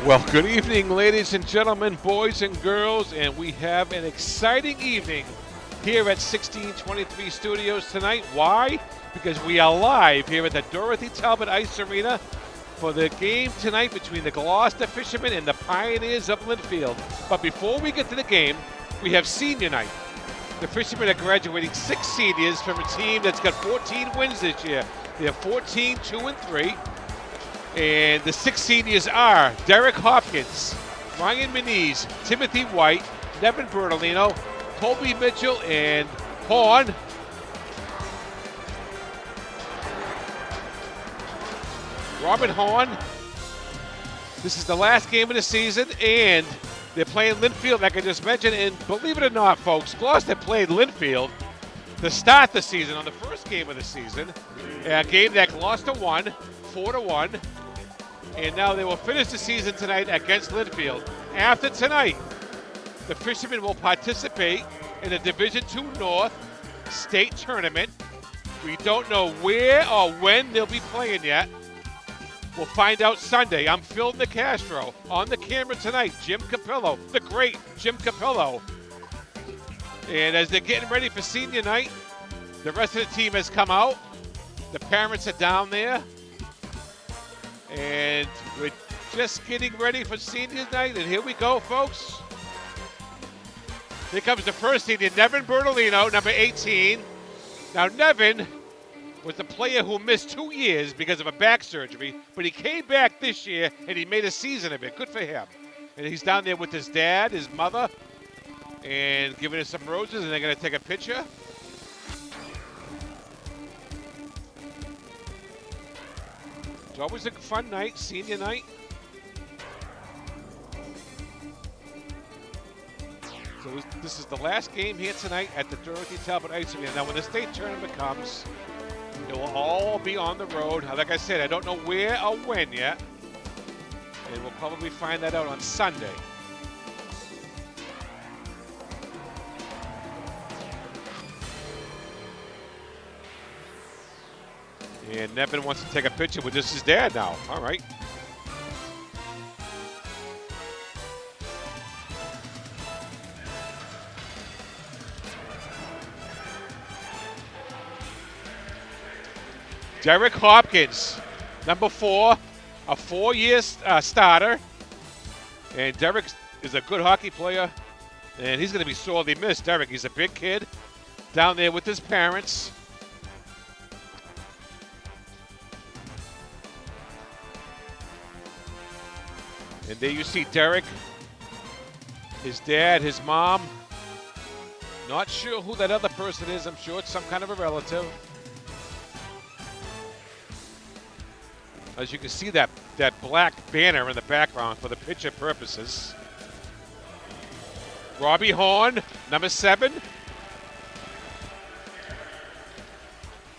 Well, good evening, ladies and gentlemen, boys and girls, and we have an exciting evening here at 1623 Studios tonight. Why? Because we are live here at the Dorothy Talbot Ice Arena for the game tonight between the Gloucester Fishermen and the Pioneers of Lynnfield. But before we get to the game, we have senior night. The Fishermen are graduating 6 seniors from a team that's got 14 wins this year. They're 14, 2, and 3. And the 6 seniors are Derek Hopkins, Ryan Moniz, Timothy White, Nevin Bertolino, Colby Mitchell, and Horn. Robert Horn. This is the last game of the season, and they're playing Lynnfield, like I just mentioned. And believe it or not, folks, Gloucester played Lynnfield to start the season on the first game of the season, a game that Gloucester won 4-1. And now they will finish the season tonight against Lynnfield. After tonight, the Fishermen will participate in the Division II North State Tournament. We don't know where or when they'll be playing yet. We'll find out Sunday. I'm Phil Nicastro. On the camera tonight, Jim Capello, the great Jim Capello. And as they're getting ready for senior night, the rest of the team has come out. The parents are down there. And we're just getting ready for senior night, and here we go, folks. Here comes the first senior, Nevin Bertolino, number 18. Now, Nevin was the player who missed 2 years because of a back surgery, but he came back this year, and he made a season of it. Good for him. And he's down there with his dad, his mother, and giving us some roses, and they're going to take a picture. It's always a fun night, senior night. So this is the last game here tonight at the Dorothy Talbot Ice Arena. Now, when the state tournament comes, it will all be on the road. Like I said, I don't know where or when yet. And we'll probably find that out on Sunday. And Nevin wants to take a picture with just his dad now. All right. Derek Hopkins, number 4, a 4-year starter. And Derek is a good hockey player. And he's going to be sorely missed. Derek, he's a big kid down there with his parents. And there you see Derek, his dad, his mom. Not sure who that other person is. I'm sure it's some kind of a relative. As you can see that black banner in the background for the picture purposes. Robbie Horn, number 7.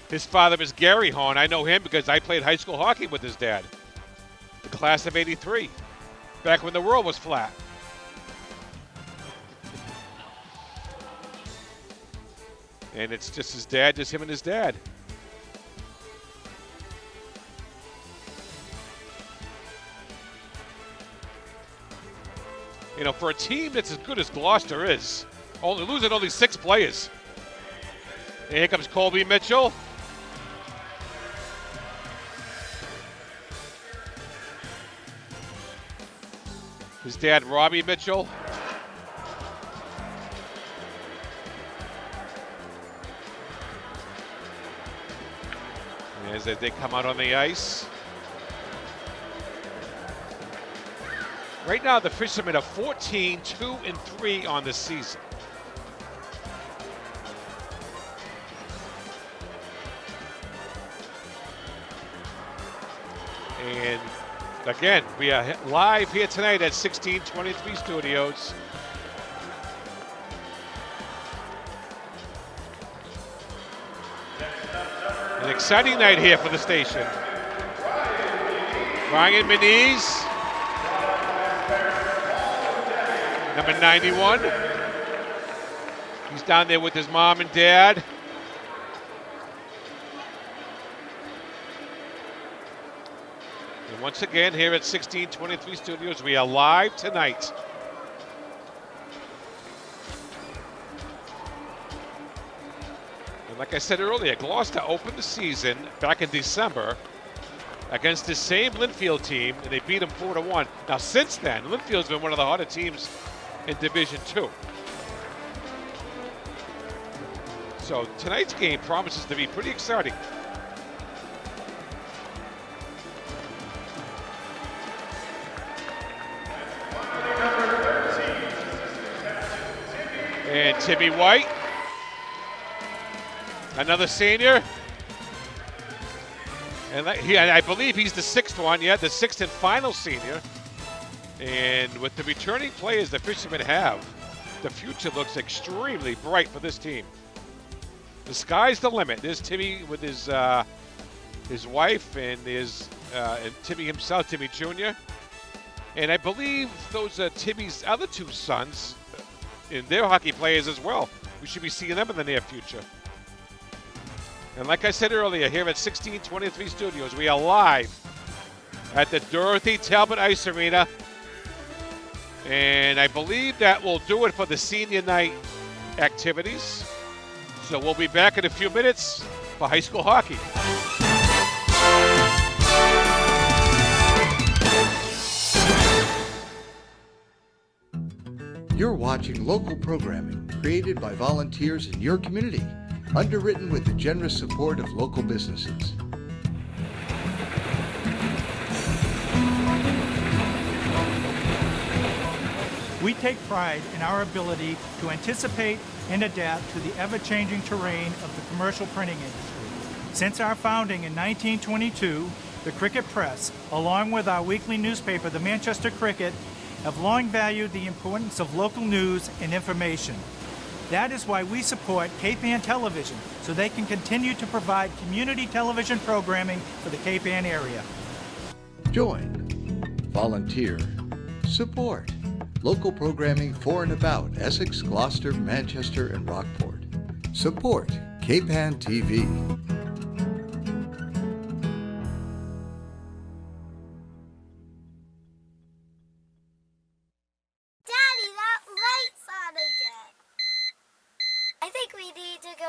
His father is Gary Horn. I know him because I played high school hockey with his dad. The class of '83. Back when the world was flat. And it's just his dad, just him and his dad. You know, for a team that's as good as Gloucester is, losing only 6 players. And here comes Colby Mitchell. His dad, Robbie Mitchell. As they come out on the ice. Right now, the Fishermen are 14, 2, and 3 on the season. And again, we are live here tonight at 1623 Studios. An exciting night here for the station. Ryan Moniz, number 91. He's down there with his mom and dad. And once again, here at 1623 Studios, we are live tonight. And like I said earlier, Gloucester opened the season back in December against the same Lynnfield team, and they beat them 4-1. Now, since then, Lynnfield's been one of the hotter teams in Division 2. So tonight's game promises to be pretty exciting. And Timmy White, another senior. And I believe he's the sixth one, the sixth and final senior. And with the returning players the Fishermen have, the future looks extremely bright for this team. The sky's the limit. There's Timmy with his wife and and Timmy himself, Timmy Jr. And I believe those are Timmy's other two sons, and they're hockey players as well. We should be seeing them in the near future. And like I said earlier, here at 1623 Studios, we are live at the Dorothy Talbot Ice Arena. And I believe that will do it for the senior night activities. So we'll be back in a few minutes for high school hockey. You're watching local programming created by volunteers in your community, underwritten with the generous support of local businesses. We take pride in our ability to anticipate and adapt to the ever-changing terrain of the commercial printing industry. Since our founding in 1922, the Cricket Press, along with our weekly newspaper, the Manchester Cricket, have long valued the importance of local news and information. That is why we support Cape Ann Television, so they can continue to provide community television programming for the Cape Ann area. Join, volunteer, support local programming for and about Essex, Gloucester, Manchester, and Rockport. Support Cape Ann TV.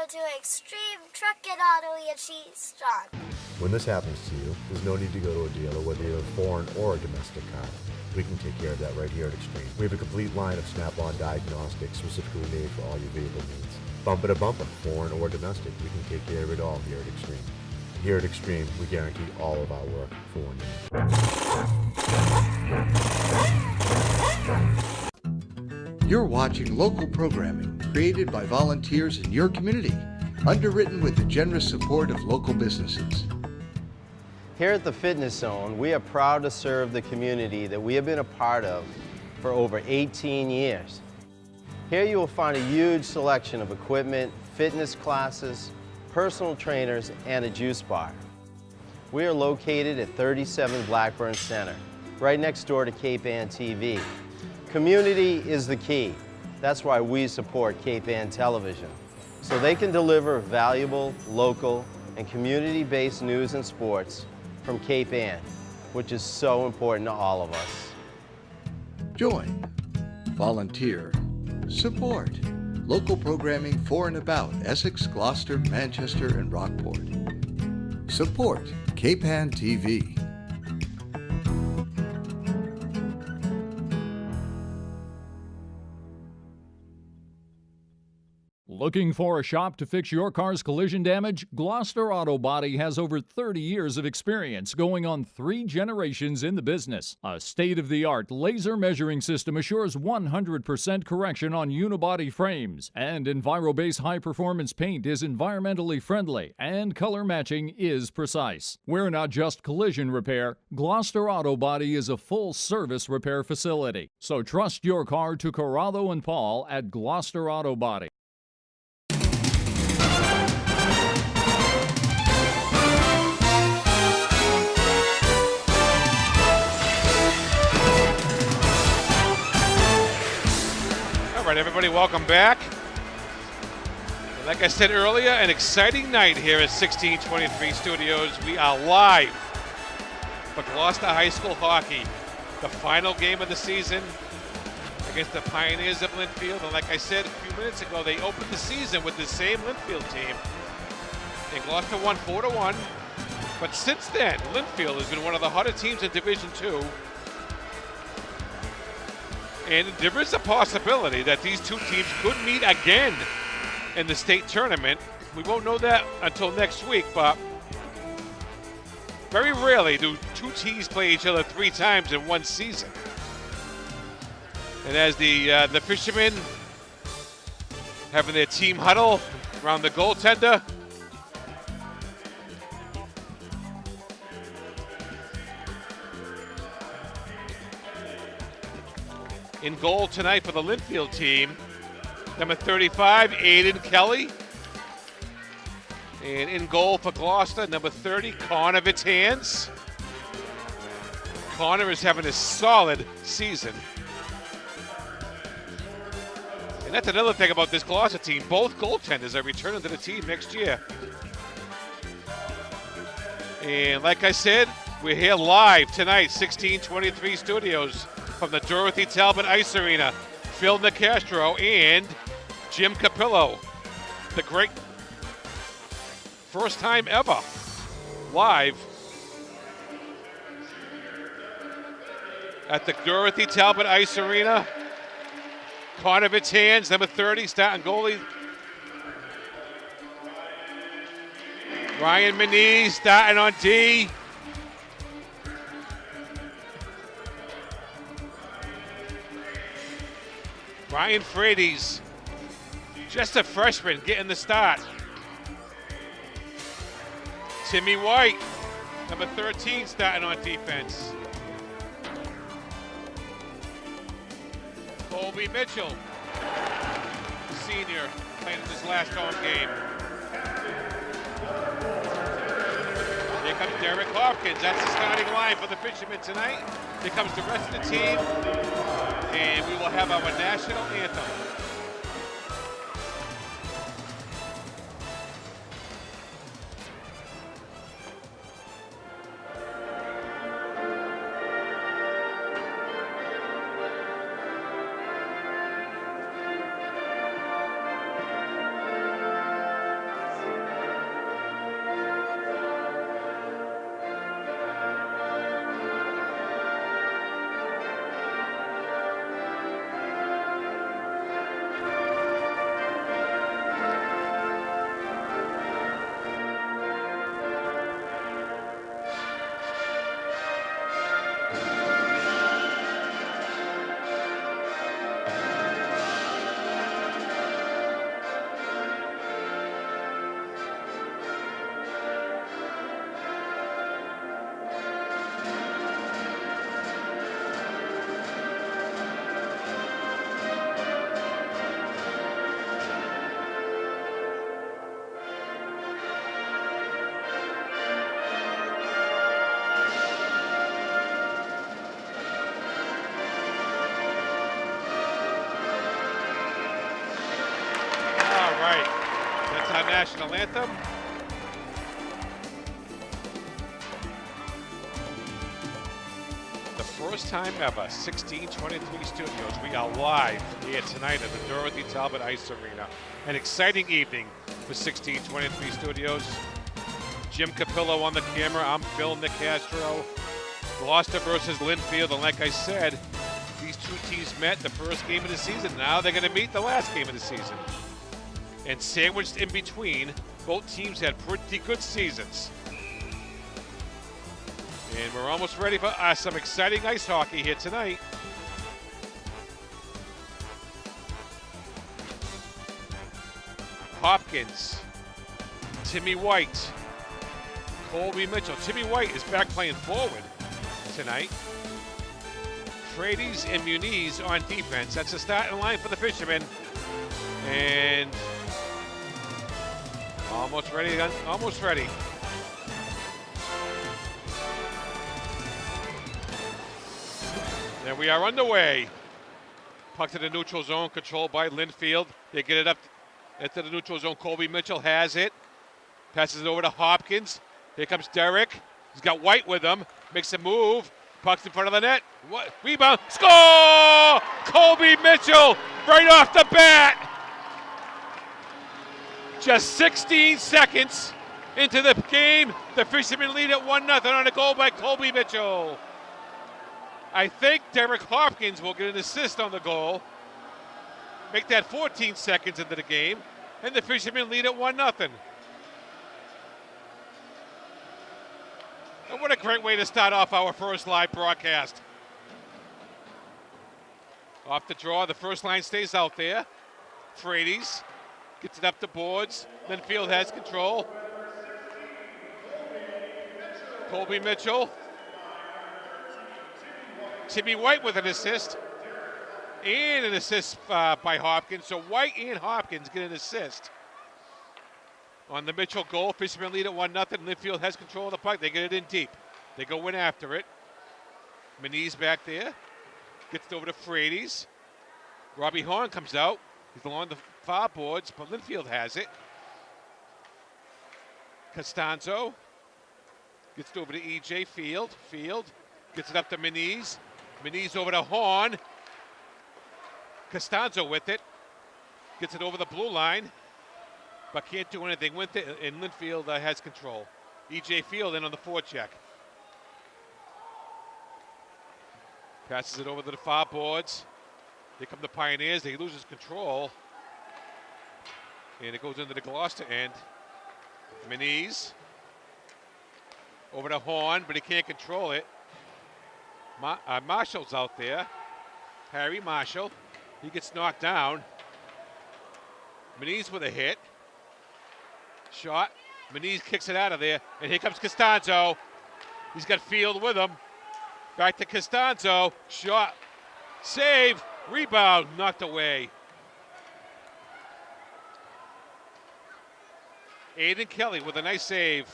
To Extreme Truck and Auto and Cheese Shop. When this happens to you, there's no need to go to a dealer, whether you're a foreign or a domestic car. We can take care of that right here at Extreme. We have a complete line of Snap-on diagnostics specifically made for all your vehicle needs. Bumper to bumper, foreign or domestic, we can take care of it all here at Extreme. Here at Extreme, we guarantee all of our work for 1 year. You're watching local programming created by volunteers in your community, underwritten with the generous support of local businesses. Here at the Fitness Zone, we are proud to serve the community that we have been a part of for over 18 years. Here you will find a huge selection of equipment, fitness classes, personal trainers, and a juice bar. We are located at 37 Blackburn Center, right next door to Cape Ann TV. Community is the key. That's why we support Cape Ann Television, so they can deliver valuable, local, and community-based news and sports from Cape Ann, which is so important to all of us. Join, volunteer, support local programming for and about Essex, Gloucester, Manchester, and Rockport. Support Cape Ann TV. Looking for a shop to fix your car's collision damage? Gloucester Auto Body has over 30 years of experience, going on 3 generations in the business. A state-of-the-art laser measuring system assures 100% correction on unibody frames, and EnviroBase high-performance paint is environmentally friendly, and color matching is precise. We're not just collision repair. Gloucester Auto Body is a full-service repair facility. So trust your car to Corrado and Paul at Gloucester Auto Body. All right, everybody, welcome back. And like I said earlier, an exciting night here at 1623 Studios. We are live for Gloucester High School hockey. The final game of the season against the Pioneers of Lynnfield. And like I said a few minutes ago, they opened the season with the same Lynnfield team. And Gloucester won 4-1. But since then, Lynnfield has been one of the hotter teams in Division II. And there is a possibility that these two teams could meet again in the state tournament. We won't know that until next week, but very rarely do two teams play each other 3 times in one season. And as the fishermen having their team huddle around the goaltender, in goal tonight for the Lynnfield team, number 35, Aiden Kelly. And in goal for Gloucester, number 30, Connor Vitans. Connor is having a solid season. And that's another thing about this Gloucester team. Both goaltenders are returning to the team next year. And like I said, we're here live tonight, 1623 Studios, from the Dorothy Talbot Ice Arena. Phil Nicastro and Jim Capillo, the great first time ever live at the Dorothy Talbot Ice Arena. Connor Vitans, number 30, starting goalie. Ryan Manee starting on D. Ryan Frady's just a freshman getting the start. Timmy White, number 13, starting on defense. Colby Mitchell, senior, playing in his last home game. Here comes Derek Hopkins. That's the starting line for the Fishermen tonight. Here comes the rest of the team. And we will have our national anthem. Our national anthem. The first time ever, 1623 Studios. We are live here tonight at the Dorothy Talbot Ice Arena. An exciting evening for 1623 Studios. Jim Capillo on the camera. I'm Phil Nicastro. Gloucester versus Lynnfield. And like I said, these two teams met the first game of the season. Now they're going to meet the last game of the season. And sandwiched in between, both teams had pretty good seasons. And we're almost ready for some exciting ice hockey here tonight. Hopkins, Timmy White, Colby Mitchell. Timmy White is back playing forward tonight. Frady's and Muniz on defense. That's the starting line for the Fishermen. And almost ready, almost ready. And we are underway. Puck to the neutral zone, controlled by Lynnfield. They get it up into the neutral zone. Colby Mitchell has it. Passes it over to Hopkins. Here comes Derek. He's got White with him. Makes a move. Puck's in front of the net. What? Rebound. Score! Colby Mitchell right off the bat. Just 16 seconds into the game. The Fishermen lead at 1-0 on a goal by Colby Mitchell. I think Derek Hopkins will get an assist on the goal. Make that 14 seconds into the game. And the Fishermen lead at 1-0. And what a great way to start off our first live broadcast. Off the draw, the first line stays out there. Frady's gets it up the boards. Lynnfield has control. Colby Mitchell. Timmy White with an assist. And an assist by Hopkins. So White and Hopkins get an assist. On the Mitchell goal, Fishermen lead at 1-0. Lynnfield has control of the puck. They get it in deep. They go in after it. Manise back there. Gets it over to Frady's. Robbie Horn comes out. He's along the far boards, but Lynnfield has it. Costanzo gets it over to E.J. Field. Field gets it up to Manise. Manise over to Horn. Costanzo with it. Gets it over the blue line, but can't do anything with it, and Lynnfield has control. E.J. Field in on the forecheck. Passes it over to the far boards. Here come the Pioneers. They loses control. And it goes into the Gloucester end. Manise. Over to Horn, but he can't control it. Marshall's out there. Harry Marshall. He gets knocked down. Manise with a hit. Shot. Manise kicks it out of there. And here comes Costanzo. He's got Field with him. Back to Costanzo. Shot. Save. Rebound. Knocked away. Aiden Kelly with a nice save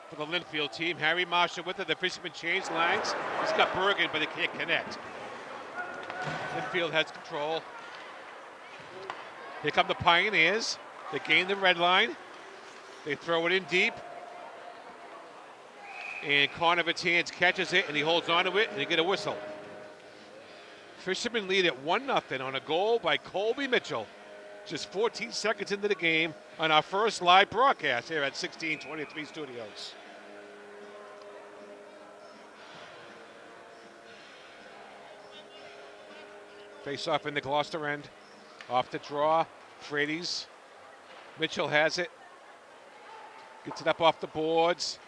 for the Lynnfield team. Harry Marshall with it. The Fishermen change lines. He's got Bergen, but they can't connect. Lynnfield has control. Here come the Pioneers. They gain the red line. They throw it in deep. And Connor Vitans catches it, and he holds on to it, and they get a whistle. Fishermen lead at 1-0 on a goal by Colby Mitchell. Just 14 seconds into the game on our first live broadcast here at 1623 Studios. Face off in the Gloucester end. Off the draw. Frady's. Mitchell has it. Gets it up off the boards.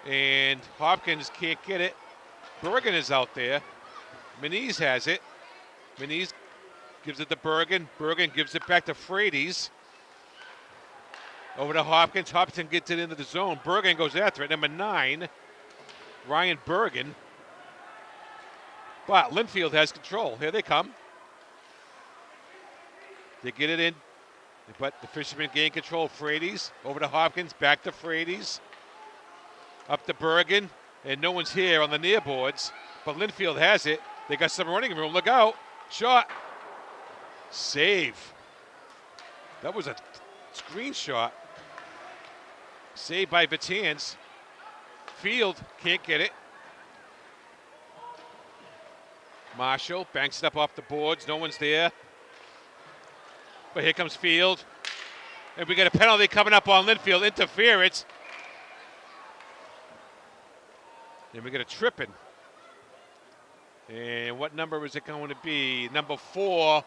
And Hopkins can't get it. Bergen is out there. Manise has it. Manise gives it to Bergen. Bergen gives it back to Frady's. Over to Hopkins. Hopkins gets it into the zone. Bergen goes after it. Number 9, Ryan Bergen. But Lynnfield has control. Here they come. They get it in. But the Fishermen gain control. Frady's. Over to Hopkins. Back to Frady's. Up to Bergen. And no one's here on the near boards. But Lynnfield has it. They got some running room. Look out. Shot. Save. That was a screenshot. Save by Vitans. Field can't get it. Marshall banks it up off the boards. No one's there. But here comes Field. And we got a penalty coming up on Lynnfield. Interference. And we got a tripping. And what number is it going to be? Number 4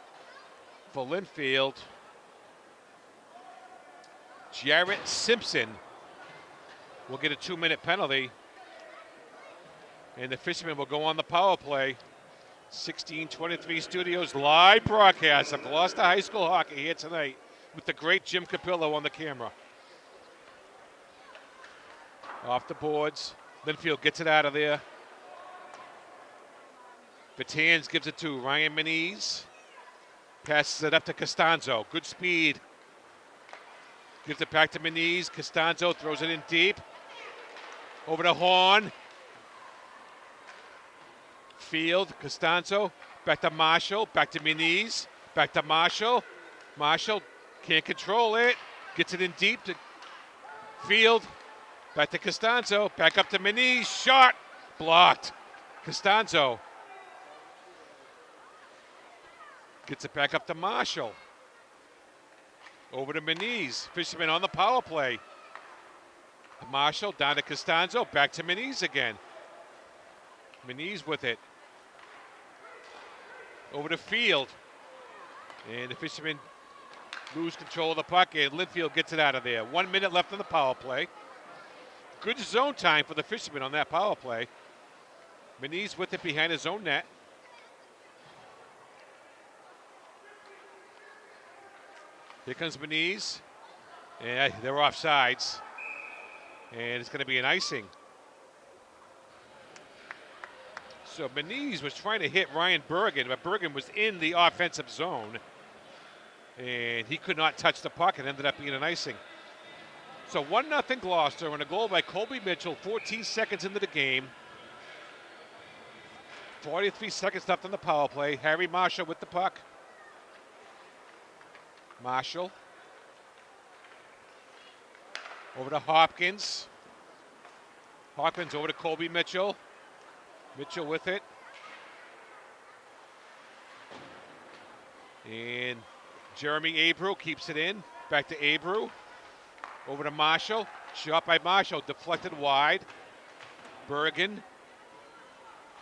for Lynnfield. Jarrett Simpson will get a 2-minute penalty. And the Fishermen will go on the power play. 1623 Studios live broadcast of Gloucester High School hockey here tonight with the great Jim Capillo on the camera. Off the boards. Lynnfield gets it out of there. Vitans gives it to Ryan Manise. Passes it up to Costanzo. Good speed. Gives it back to Manise. Costanzo throws it in deep. Over to Horn. Field, Costanzo. Back to Marshall. Back to Manise. Back to Marshall. Marshall can't control it. Gets it in deep to Field. Back to Costanzo. Back up to Meniz. Shot. Blocked. Costanzo gets it back up to Marshall. Over to Meniz. Fisherman on the power play. Marshall down to Costanzo. Back to Meniz again. Meniz with it. Over to Field. And the Fishermen lose control of the puck, and Lynnfield gets it out of there. 1 minute left on the power play. Good zone time for the Fishermen on that power play. Meniz with it behind his own net. Here comes Meniz. And they're offsides. And it's going to be an icing. So Meniz was trying to hit Ryan Bergen, but Bergen was in the offensive zone. And he could not touch the puck. It ended up being an icing. So 1-0 Gloucester on a goal by Colby Mitchell, 14 seconds into the game. 43 seconds left on the power play. Harry Marshall with the puck. Marshall. Over to Hopkins. Hopkins over to Colby Mitchell. Mitchell with it. And Jeremy Abreu keeps it in. Back to Abreu. Over to Marshall. Shot by Marshall. Deflected wide. Bergen.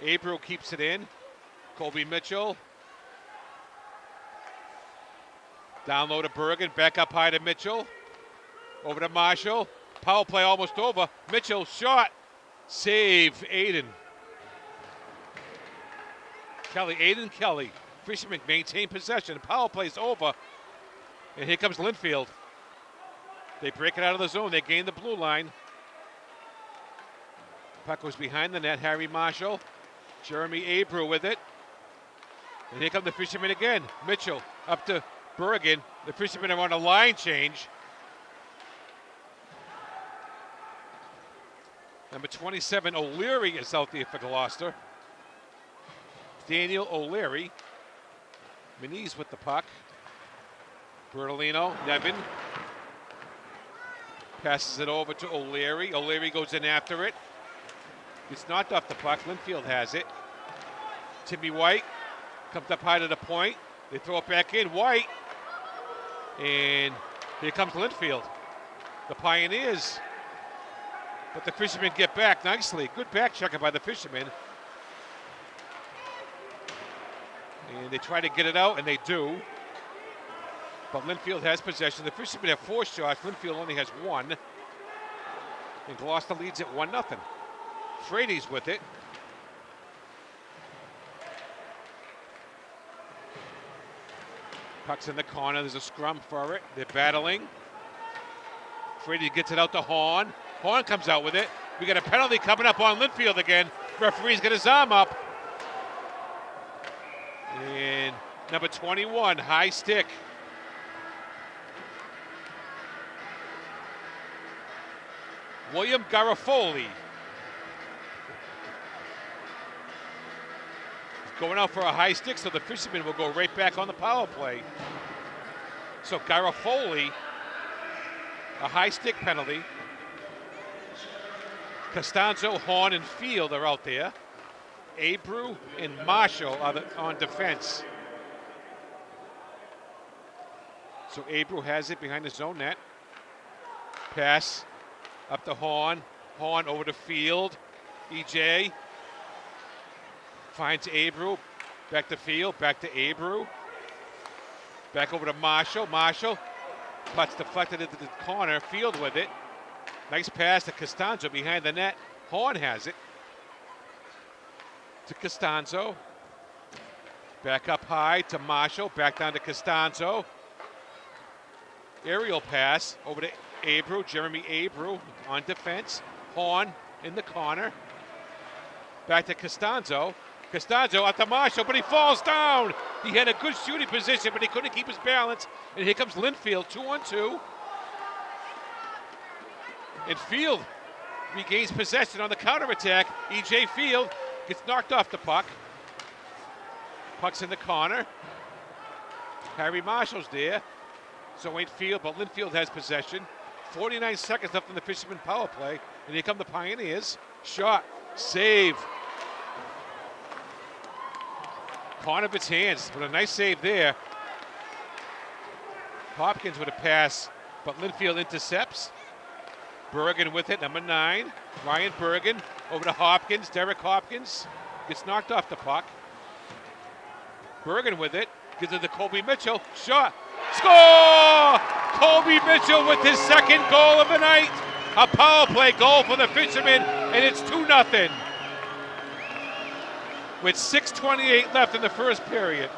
Abreu keeps it in. Colby Mitchell. Down low to Bergen. Back up high to Mitchell. Over to Marshall. Power play almost over. Mitchell shot. Save Aiden. Aiden Kelly. Fishermen maintain possession. Power play's over. And here comes Lynnfield. They break it out of the zone. They gain the blue line. Puck goes behind the net. Harry Marshall. Jeremy Abreu with it. And here come the Fishermen again. Mitchell up to Bergen. The Fishermen are on a line change. Number 27, O'Leary is out there for Gloucester. Daniel O'Leary. Meniz with the puck. Bertolino, Nevin. Passes it over to O'Leary. O'Leary goes in after it. It's knocked off the puck. Lynnfield has it. Timmy White comes up high to the point. They throw it back in. White. And here comes Lynnfield. The Pioneers. But the Fishermen get back nicely. Good back checker by the Fishermen. And they try to get it out, and they do. But Lynnfield has possession. The Fishermen have 4 shots. Lynnfield only has 1. And Gloucester leads it 1-0. Frady's with it. Puck's in the corner. There's a scrum for it. They're battling. Frady gets it out to Horn. Horn comes out with it. We got a penalty coming up on Lynnfield again. Referee's got his arm up. And number 21, high stick. William Garofoli. Going out for a high stick, so the Fishermen will go right back on the power play. So Garofoli, a high stick penalty. Costanzo, Horn, and Field are out there. Abreu and Marshall are on defense. So Abreu has it behind his own net. Pass up to Horn. Horn over to Field. EJ finds Abreu. Back to Field. Back to Abreu. Back over to Marshall. Marshall. Puck's deflected into the corner. Field with it. Nice pass to Costanzo behind the net. Horn has it. To Costanzo. Back up high to Marshall. Back down to Costanzo. Aerial pass over to Abreu. Jeremy Abreu on defense. Horn in the corner. Back to Costanzo. Costanzo out to Marshall, but he falls down. He had a good shooting position, but he couldn't keep his balance. And here comes Lynnfield, 2-on-2. And Field regains possession on the counterattack. EJ Field gets knocked off the puck. Puck's in the corner. Harry Marshall's there. So ain't Field, but Lynnfield has possession. 49 seconds left in the Fisherman power play. And here come the Pioneers. Shot, save. Conovert's hands with a nice save there. Hopkins with a pass, but Lynnfield intercepts. Bergen with it, number 9. Ryan Bergen over to Hopkins. Derek Hopkins gets knocked off the puck. Bergen with it, gives it to Colby Mitchell. Shot, score! Colby Mitchell with his second goal of the night. A power play goal for the Fishermen, and it's 2-0. With 6:28 left in the first period.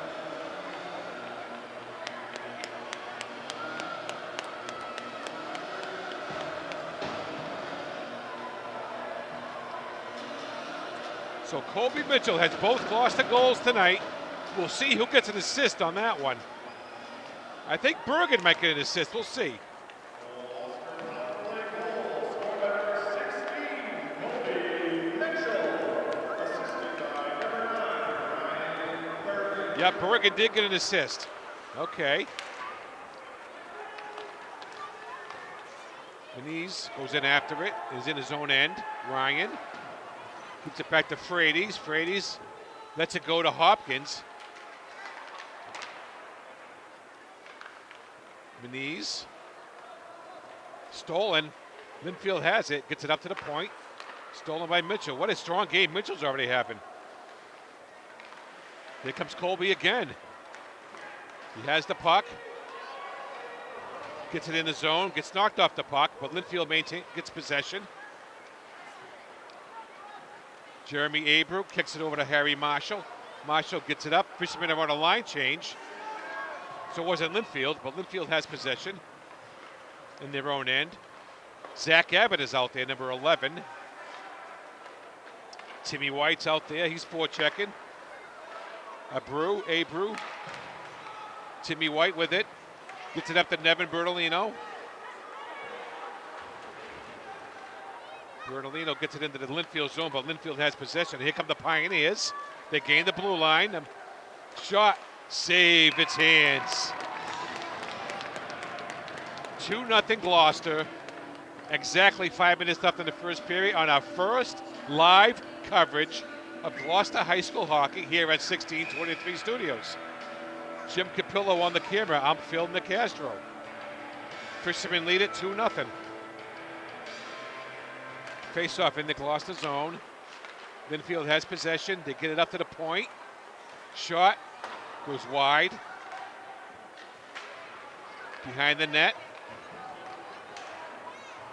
So Colby Mitchell has both Gloucester goals tonight. We'll see who gets an assist on that one. I think Bergen might get an assist. We'll see. Yeah, Bergen did get an assist. Okay. Benitez goes in after it. Is in his own end. Ryan keeps it back to Frades. Frades lets it go to Hopkins. Benitez. Stolen. Lynnfield has it. Gets it up to the point. Stolen by Mitchell. What a strong game Mitchell's already happened. Here comes Colby again. He has the puck. Gets it in the zone. Gets knocked off the puck, but Lynnfield gets possession. Jeremy Abreu kicks it over to Harry Marshall. Marshall gets it up. Fishermen are on a line change. So it wasn't Lynnfield, but Lynnfield has possession in their own end. Zach Abbott is out there, number 11. Timmy White's out there. He's forechecking. Abreu. Timmy White with it. Gets it up to Nevin Bertolino. Bertolino gets it into the Lynnfield zone, but Lynnfield has possession. Here come the Pioneers. They gain the blue line. Shot, save, its hands. 2-0 Gloucester. Exactly 5 minutes left in the first period on our first live coverage of Gloucester High School hockey here at 1623 Studios. Jim Capillo on the camera. I'm Phil Nicastro. Fishermen lead it 2-0. Face-off in the Gloucester zone. Lynnfield has possession. They get it up to the point. Shot goes wide. Behind the net.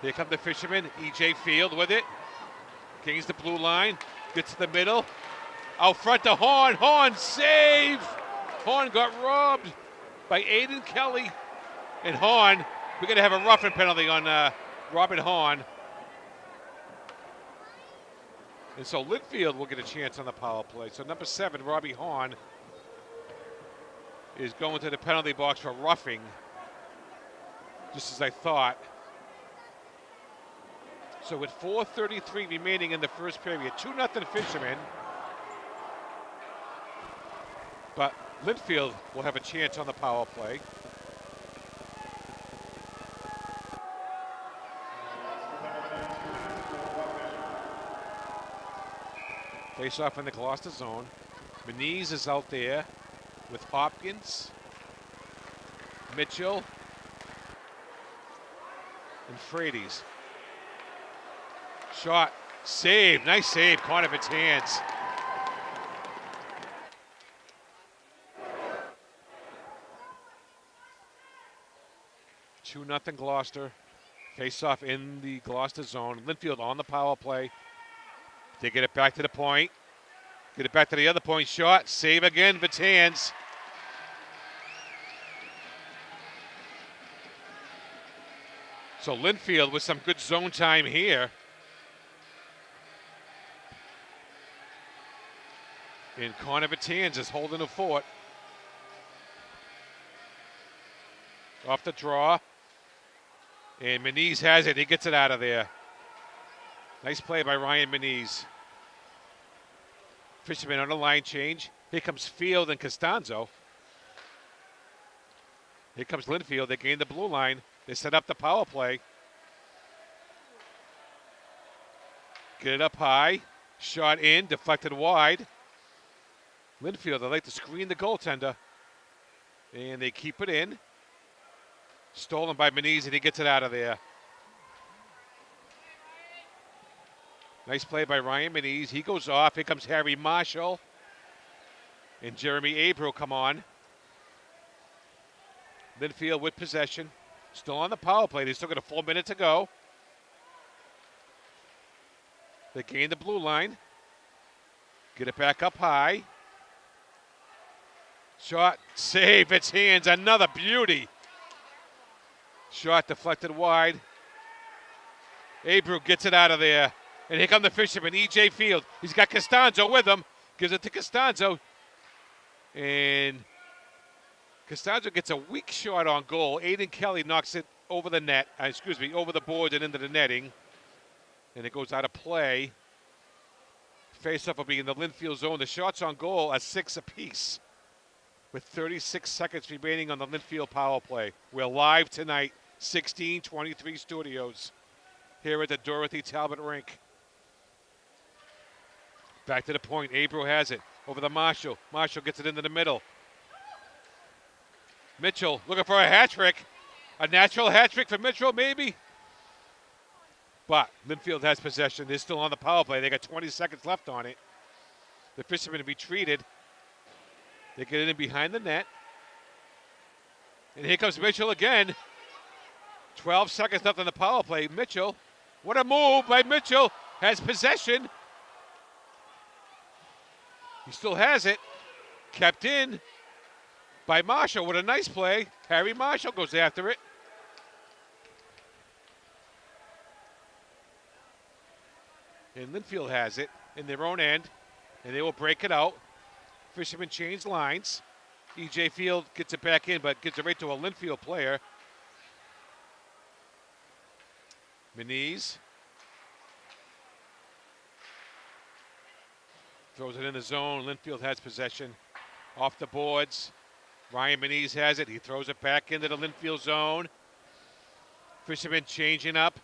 Here come the Fishermen. E.J. Field with it. Gains the blue line. Gets to the middle. Out front to Horn. Horn save. Horn got robbed by Aiden Kelly. And Horn, we're going to have a roughing penalty on Robert Horn. And so Lynnfield will get a chance on the power play. So number 7, Robbie Horn, is going to the penalty box for roughing, just as I thought. So with 4:33 remaining in the first period, 2-0 Fishermen. But Lynnfield will have a chance on the power play. Face off in the Gloucester zone. Benitez is out there with Hopkins, Mitchell, and Frades. Shot, save, nice save, caught of its hands. Two nothing Gloucester. Face off in the Gloucester zone. Lynnfield on the power play. They get it back to the point. Get it back to the other point. Shot, save again, Vitans. So Lynnfield with some good zone time here. And Connor Vitans is holding the fort. Off the draw. And Benitez has it. He gets it out of there. Nice play by Ryan Benitez. Fisherman on a line change. Here comes Field and Costanzo. Here comes Lynnfield. They gain the blue line. They set up the power play. Get it up high. Shot in, deflected wide. Lynnfield, they like to screen the goaltender. And they keep it in. Stolen by Meniz, and he gets it out of there. Nice play by Ryan Meniz. He goes off. Here comes Harry Marshall. And Jeremy Abreu come on. Lynnfield with possession. Still on the power play. They still got a full minute to go. They gain the blue line. Get it back up high. Shot, save, it's hands, another beauty. Shot deflected wide. Abreu gets it out of there. And here come the fisherman, E.J. Field. He's got Costanzo with him. Gives it to Costanzo. And Costanzo gets a weak shot on goal. Aiden Kelly knocks it over the net, over the boards and into the netting. And it goes out of play. Face-off will be in the Lynnfield zone. The shots on goal are 6 apiece, with 36 seconds remaining on the Lynnfield power play. We're live tonight, 1623 Studios, here at the Dorothy Talbot Rink. Back to the point. Abreu has it over the Marshall. Marshall gets it into the middle. Mitchell looking for a hat trick. A natural hat trick for Mitchell, maybe. But Lynnfield has possession. They're still on the power play. They got 20 seconds left on it. The fishermen retreated. They get it in behind the net. And here comes Mitchell again. 12 seconds left on the power play. Mitchell, what a move by Mitchell. Has possession. He still has it. Kept in by Marshall. What a nice play. Harry Marshall goes after it. And Lynnfield has it in their own end, and they will break it out. Fishermen change lines. E.J. Field gets it back in, but gets it right to a Lynnfield player. Meniz throws it in the zone. Lynnfield has possession. Off the boards. Ryan Meniz has it. He throws it back into the Lynnfield zone. Fishermen changing up.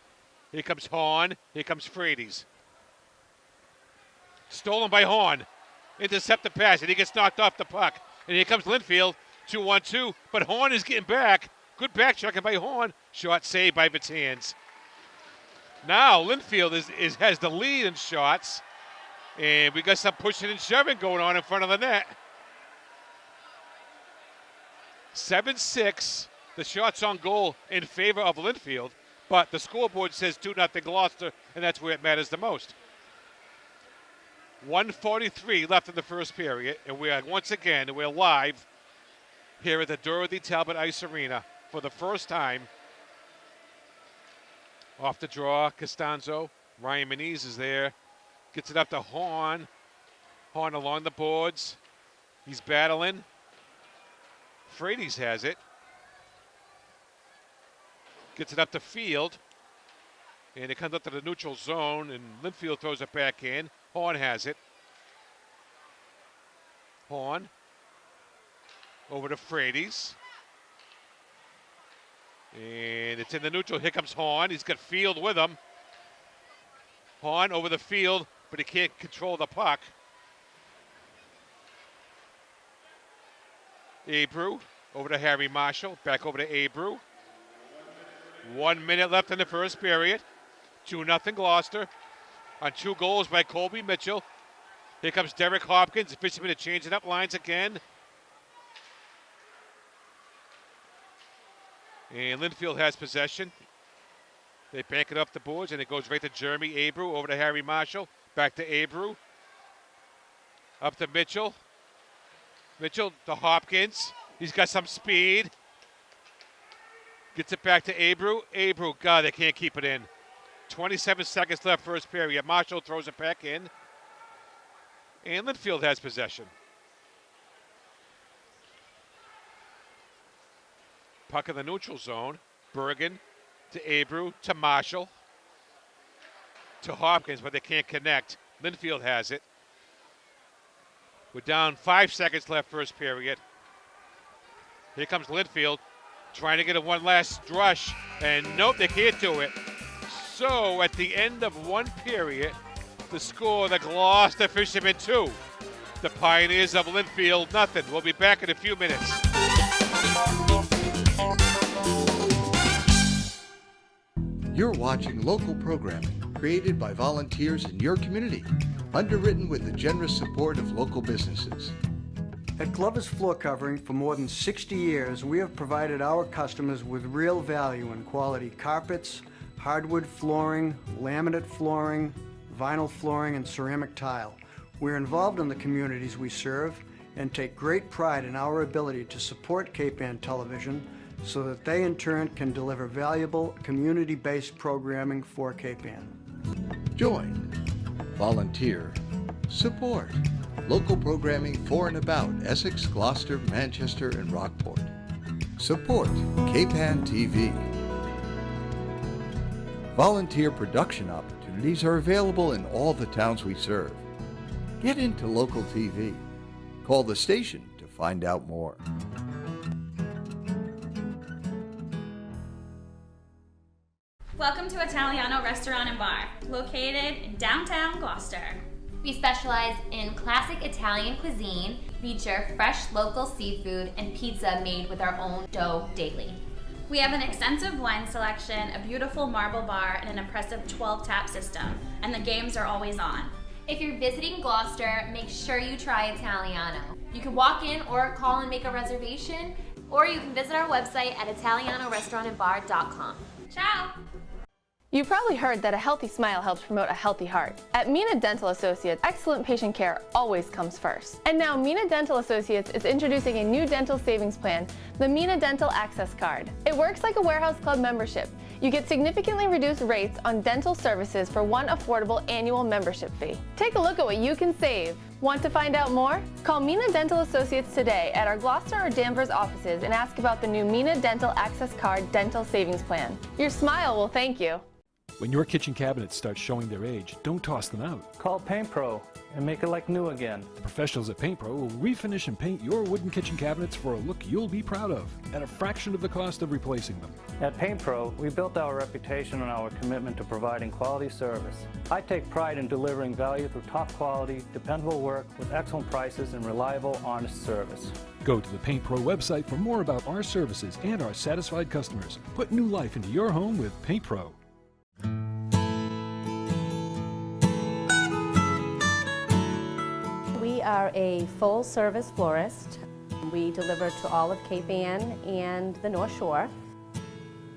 Here comes Horn. Here comes Frades. Stolen by Horn. Intercepted pass, and he gets knocked off the puck. And here comes Lynnfield. 2-1-2. But Horn is getting back. Good back checking by Horn. Shot saved by Vitans. Now Lynnfield has the lead in shots. And we got some pushing and shoving going on in front of the net. 7-6. The shots on goal in favor of Lynnfield. But the scoreboard says 2-0 Gloucester, and that's where it matters the most. 1:43 left in the first period, and we're live here at the Dorothy Talbot Ice Arena for the first time. Off the draw, Costanzo. Ryan Meniz is there. Gets it up to Horn. Horn along the boards. He's battling. Frades has it. Gets it up to Field. And it comes up to the neutral zone, and Lynnfield throws it back in. Horn has it. Horn over to Frades. And it's in the neutral. Here comes Horn. He's got Field with him. Horn over the field, but he can't control the puck. Abreu over to Harry Marshall. Back over to Abreu. 1 minute left in the first period. 2-0 Gloucester. On 2 goals by Colby Mitchell. Here comes Derek Hopkins. The fishermen are changing up lines again. And Lynnfield has possession. They bank it up the boards, and it goes right to Jeremy Abreu over to Harry Marshall. Back to Abreu. Up to Mitchell. Mitchell to Hopkins. He's got some speed. Gets it back to Abreu. Abreu, God, they can't keep it in. 27 seconds left first period. Marshall throws it back in. And Lynnfield has possession. Puck in the neutral zone. Bergen to Abreu to Marshall. To Hopkins, but they can't connect. Lynnfield has it. We're down 5 seconds left first period. Here comes Lynnfield trying to get a one last rush. And nope, they can't do it. So at the end of one period, The score, the Gloucester Fishermen 2. The Pioneers of Lynnfield, nothing. We'll be back in a few minutes. You're watching local programming created by volunteers in your community, underwritten with the generous support of local businesses. At Glover's Floor Covering, for more than 60 years, we have provided our customers with real value in quality carpets, hardwood flooring, laminate flooring, vinyl flooring, and ceramic tile. We're involved in the communities we serve and take great pride in our ability to support Cape Ann Television so that they in turn can deliver valuable community-based programming for Cape Ann. Join, volunteer, support local programming for and about Essex, Gloucester, Manchester, and Rockport. Support Cape Ann TV. Volunteer production opportunities are available in all the towns we serve. Get into local TV. Call the station to find out more. Welcome to Italiano Restaurant and Bar, located in downtown Gloucester. We specialize in classic Italian cuisine, feature fresh local seafood, and pizza made with our own dough daily. We have an extensive wine selection, a beautiful marble bar, and an impressive 12-tap system, and the games are always on. If you're visiting Gloucester, make sure you try Italiano. You can walk in or call and make a reservation, or you can visit our website at italianorestaurantandbar.com. Ciao! You've probably heard that a healthy smile helps promote a healthy heart. At Mina Dental Associates, excellent patient care always comes first. And now Mina Dental Associates is introducing a new dental savings plan, the Mina Dental Access Card. It works like a warehouse club membership. You get significantly reduced rates on dental services for one affordable annual membership fee. Take a look at what you can save. Want to find out more? Call Mina Dental Associates today at our Gloucester or Danvers offices and ask about the new Mina Dental Access Card Dental Savings Plan. Your smile will thank you. When your kitchen cabinets start showing their age, don't toss them out. Call Paint Pro and make it like new again. The professionals at Paint Pro will refinish and paint your wooden kitchen cabinets for a look you'll be proud of at a fraction of the cost of replacing them. At Paint Pro, we built our reputation on our commitment to providing quality service. I take pride in delivering value through top quality, dependable work with excellent prices and reliable, honest service. Go to the Paint Pro website for more about our services and our satisfied customers. Put new life into your home with Paint Pro. We are a full-service florist. We deliver to all of Cape Ann and the North Shore.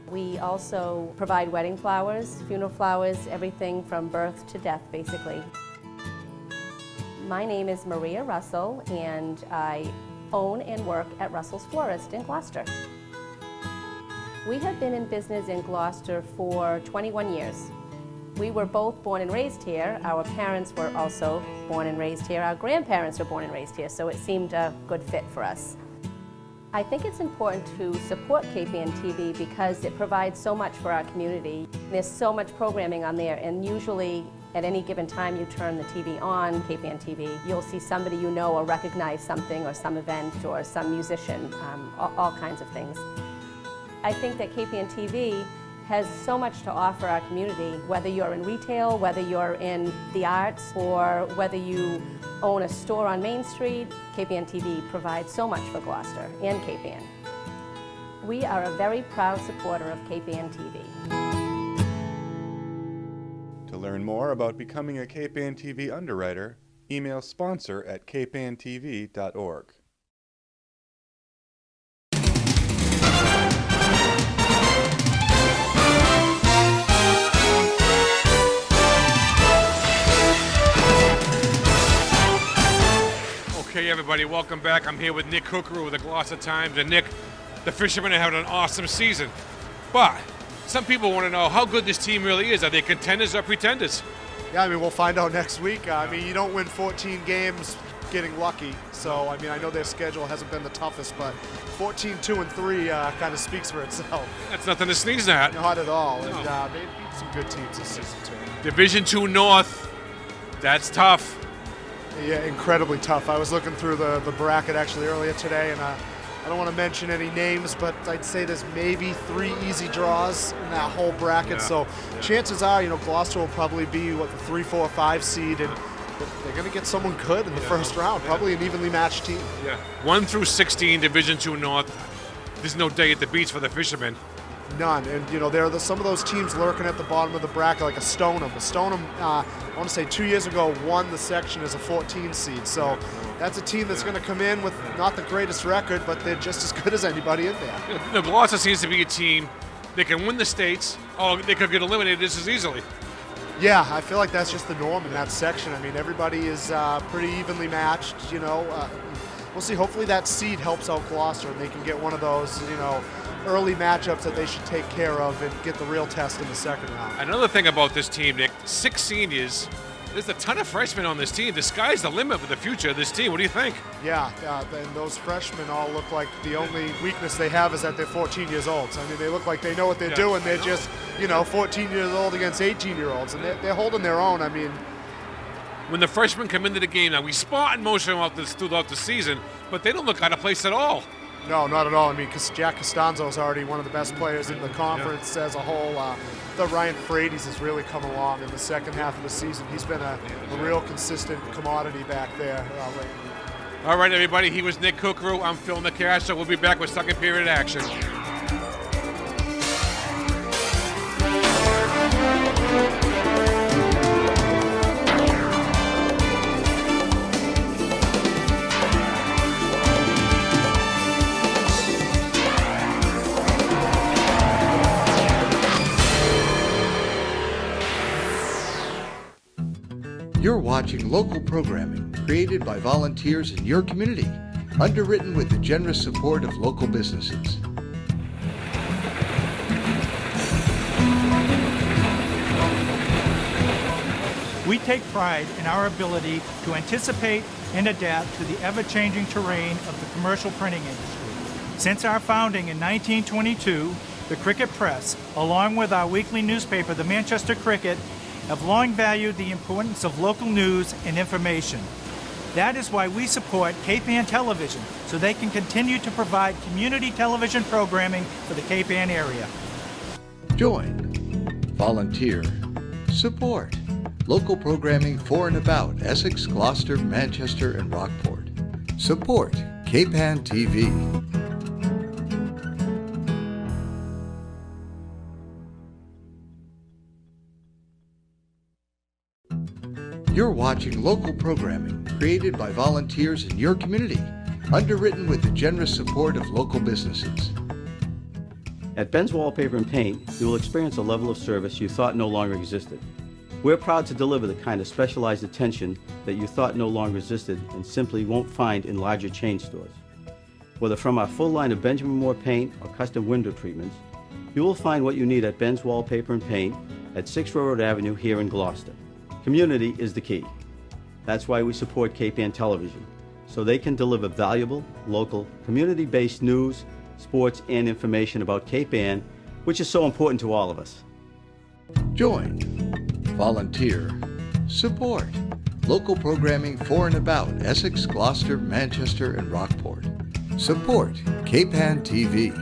We also provide wedding flowers, funeral flowers, everything from birth to death, basically. My name is Maria Russell, and I own and work at Russell's Florist in Gloucester. We have been in business in Gloucester for 21 years. We were both born and raised here. Our parents were also born and raised here. Our grandparents were born and raised here, so it seemed a good fit for us. I think it's important to support Cape Ann TV because it provides so much for our community. There's so much programming on there, and usually at any given time you turn the TV on, Cape Ann TV, you'll see somebody you know or recognize something or some event or some musician, all kinds of things. I think that Cape Ann TV has so much to offer our community, whether you're in retail, whether you're in the arts, or whether you own a store on Main Street. Cape Ann TV provides so much for Gloucester and Cape Ann. We are a very proud supporter of Cape Ann TV. To learn more about becoming a Cape Ann TV underwriter, email sponsor@capeanntv.org. Okay, everybody, welcome back. I'm here with Nick Hooker with the Gloucester Times. And Nick, the Fishermen are having an awesome season. But some people want to know how good this team really is. Are they contenders or pretenders? Yeah, I mean, we'll find out next week. I mean, you don't win 14 games getting lucky. So, I mean, I know their schedule hasn't been the toughest, but 14-2-3 kind of speaks for itself. That's nothing to sneeze at. Not at all. No. And they beat some good teams this season, too. Division II North, that's tough. Yeah, incredibly tough. I was looking through the bracket actually earlier today, and I don't want to mention any names, but I'd say there's maybe 3 easy draws in that whole bracket. So chances are, Gloucester will probably be the 3, 4, 5 seed, and they're going to get someone good in the first round, probably an evenly matched team. Yeah. 1 through 16, Division II North. There's no day at the beach for the fishermen. None. And, there are some of those teams lurking at the bottom of the bracket, like a Stoneham. Stoneham, I want to say 2 years ago, won the section as a 14 seed. So that's a team that's going to come in with not the greatest record, but they're just as good as anybody in there. Gloucester seems to be a team that can win the states, or they could get eliminated just as easily. Yeah, I feel like that's just the norm in that section. I mean, everybody is pretty evenly matched, We'll see. Hopefully that seed helps out Gloucester, and they can get one of those, early matchups that they should take care of and get the real test in the second round. Another thing about this team, Nick, 6 seniors. There's a ton of freshmen on this team. The sky's the limit for the future of this team. What do you think? Yeah, and those freshmen all look like the only weakness they have is that they're 14 years old. So, I mean, they look like they know what they're doing. They're just, 14 years old against 18-year-olds, and they're holding their own. I mean, when the freshmen come into the game, now we spot in motion throughout the season, but they don't look out of place at all. No, not at all. I mean, because Jack Costanzo is already one of the best players in the conference as a whole. The Ryan Frady's has really come along in the second half of the season. He's been a real consistent commodity back there lately. All right, everybody. He was Nick Kukru. I'm Phil Nicasio. We'll be back with second period action. You're watching local programming created by volunteers in your community, underwritten with the generous support of local businesses. We take pride in our ability to anticipate and adapt to the ever-changing terrain of the commercial printing industry. Since our founding in 1922, the Cricket Press, along with our weekly newspaper, the Manchester Cricket, have long valued the importance of local news and information. That is why we support Cape Ann Television, so they can continue to provide community television programming for the Cape Ann area. Join, volunteer, support local programming for and about Essex, Gloucester, Manchester, and Rockport. Support Cape Ann TV. You're watching local programming created by volunteers in your community, underwritten with the generous support of local businesses. At Ben's Wallpaper and Paint, you will experience a level of service you thought no longer existed. We're proud to deliver the kind of specialized attention that you thought no longer existed and simply won't find in larger chain stores. Whether from our full line of Benjamin Moore paint or custom window treatments, you will find what you need at Ben's Wallpaper and Paint at 6 Railroad Avenue here in Gloucester. Community is the key. That's why we support Cape Ann Television, so they can deliver valuable, local, community-based news, sports, and information about Cape Ann, which is so important to all of us. Join, volunteer, support local programming for and about Essex, Gloucester, Manchester, and Rockport. Support Cape Ann TV.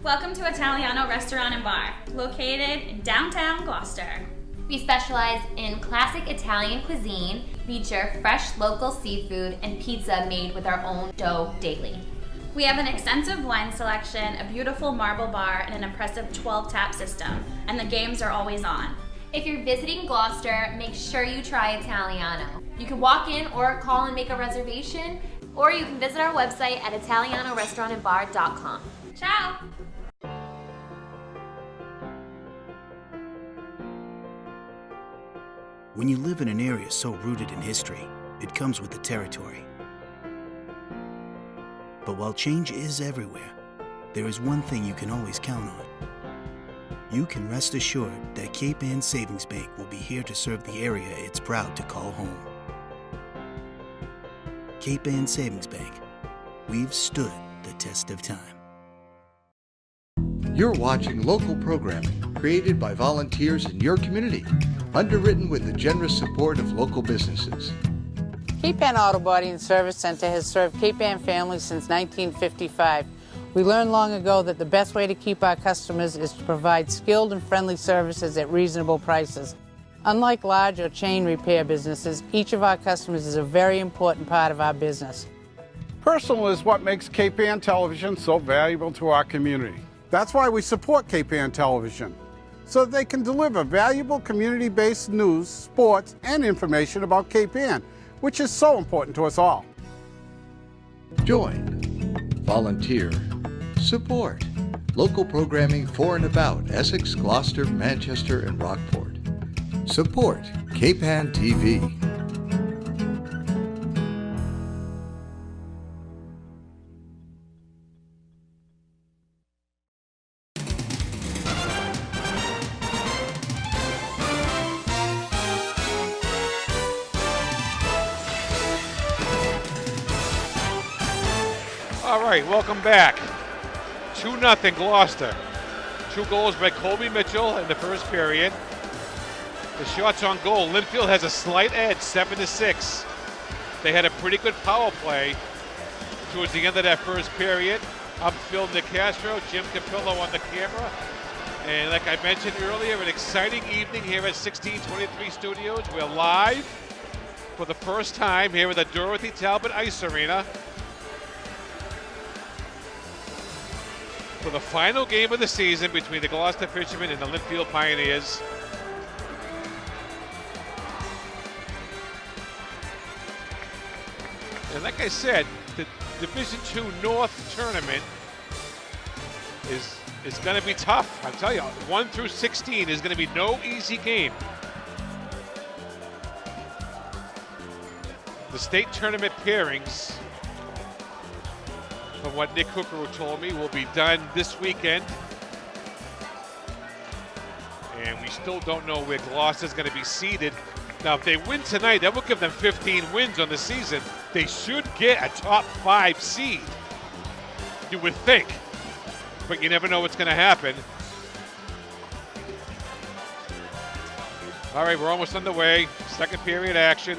Welcome to Italiano Restaurant and Bar, located in downtown Gloucester. We specialize in classic Italian cuisine, feature fresh local seafood, and pizza made with our own dough daily. We have an extensive wine selection, a beautiful marble bar, and an impressive 12-tap system, and the games are always on. If you're visiting Gloucester, make sure you try Italiano. You can walk in or call and make a reservation, or you can visit our website at italianorestaurantandbar.com. Ciao! When you live in an area so rooted in history, it comes with the territory. But while change is everywhere, there is one thing you can always count on. You can rest assured that Cape Ann Savings Bank will be here to serve the area it's proud to call home. Cape Ann Savings Bank. We've stood the test of time. You're watching local programming created by volunteers in your community, underwritten with the generous support of local businesses. Cape Ann Auto Body and Service Center has served Cape Ann families since 1955. We learned long ago that the best way to keep our customers is to provide skilled and friendly services at reasonable prices. Unlike large or chain repair businesses, each of our customers is a very important part of our business. Personal is what makes Cape Ann Television so valuable to our community. That's why we support Cape Ann Television, so that they can deliver valuable community-based news, sports, and information about Cape Ann, which is so important to us all. Join, volunteer, support local programming for and about Essex, Gloucester, Manchester, and Rockport. Support Cape Ann TV. All right, welcome back. 2-0 Gloucester. 2 goals by Colby Mitchell in the first period. The shots on goal. Lynnfield has a slight edge, 7-6. They had a pretty good power play towards the end of that first period. I'm Phil Nicastro, Jim Capillo on the camera. And like I mentioned earlier, an exciting evening here at 1623 Studios. We're live for the first time here at the Dorothy Talbot Ice Arena for the final game of the season between the Gloucester Fishermen and the Lynnfield Pioneers. And like I said, the Division II North tournament is going to be tough. I'll tell you, 1 through 16 is going to be no easy game. The state tournament pairings, from what Nick Hooker told me, will be done this weekend. And we still don't know where Gloucester's going to be seated. Now, if they win tonight, that will give them 15 wins on the season. They should get a top 5 seed, you would think. But you never know what's going to happen. All right, we're almost underway. Second period action.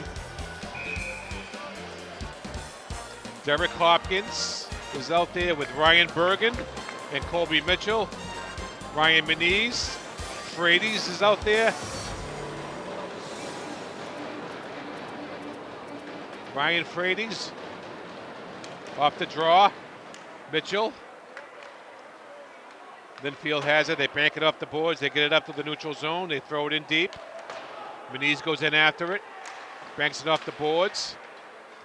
Derek Hopkins is out there with Ryan Bergen and Colby Mitchell. Ryan Meniz. Frades is out there. Ryan Frades off the draw. Mitchell. Lynnfield has it. They bank it off the boards. They get it up to the neutral zone. They throw it in deep. Meniz goes in after it. Banks it off the boards.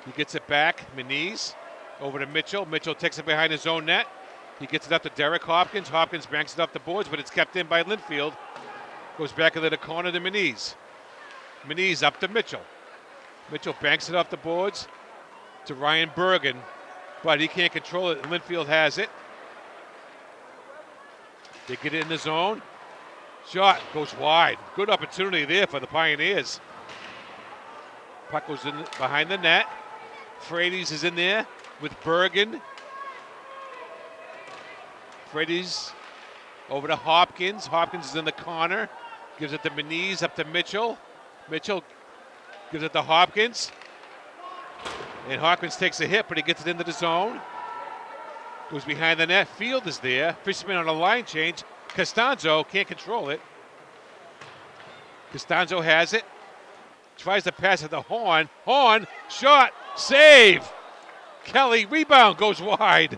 He gets it back. Meniz over to Mitchell. Mitchell takes it behind his own net. He gets it up to Derek Hopkins. Hopkins banks it off the boards, but it's kept in by Lynnfield. Goes back into the corner to Meniz. Meniz up to Mitchell. Mitchell banks it off the boards to Ryan Bergen, but he can't control it. Lynnfield has it. They get it in the zone. Shot goes wide. Good opportunity there for the Pioneers. Puck goes in behind the net. Frades is in there with Bergen. Frades over to Hopkins. Hopkins is in the corner. Gives it to Meniz, up to Mitchell. Mitchell gives it to Hopkins. And Hopkins takes a hit, but he gets it into the zone. Goes behind the net. Field is there. Fisherman on a line change. Costanzo can't control it. Costanzo has it. Tries to pass it to Horn. Horn, shot, save. Kelly, rebound, goes wide.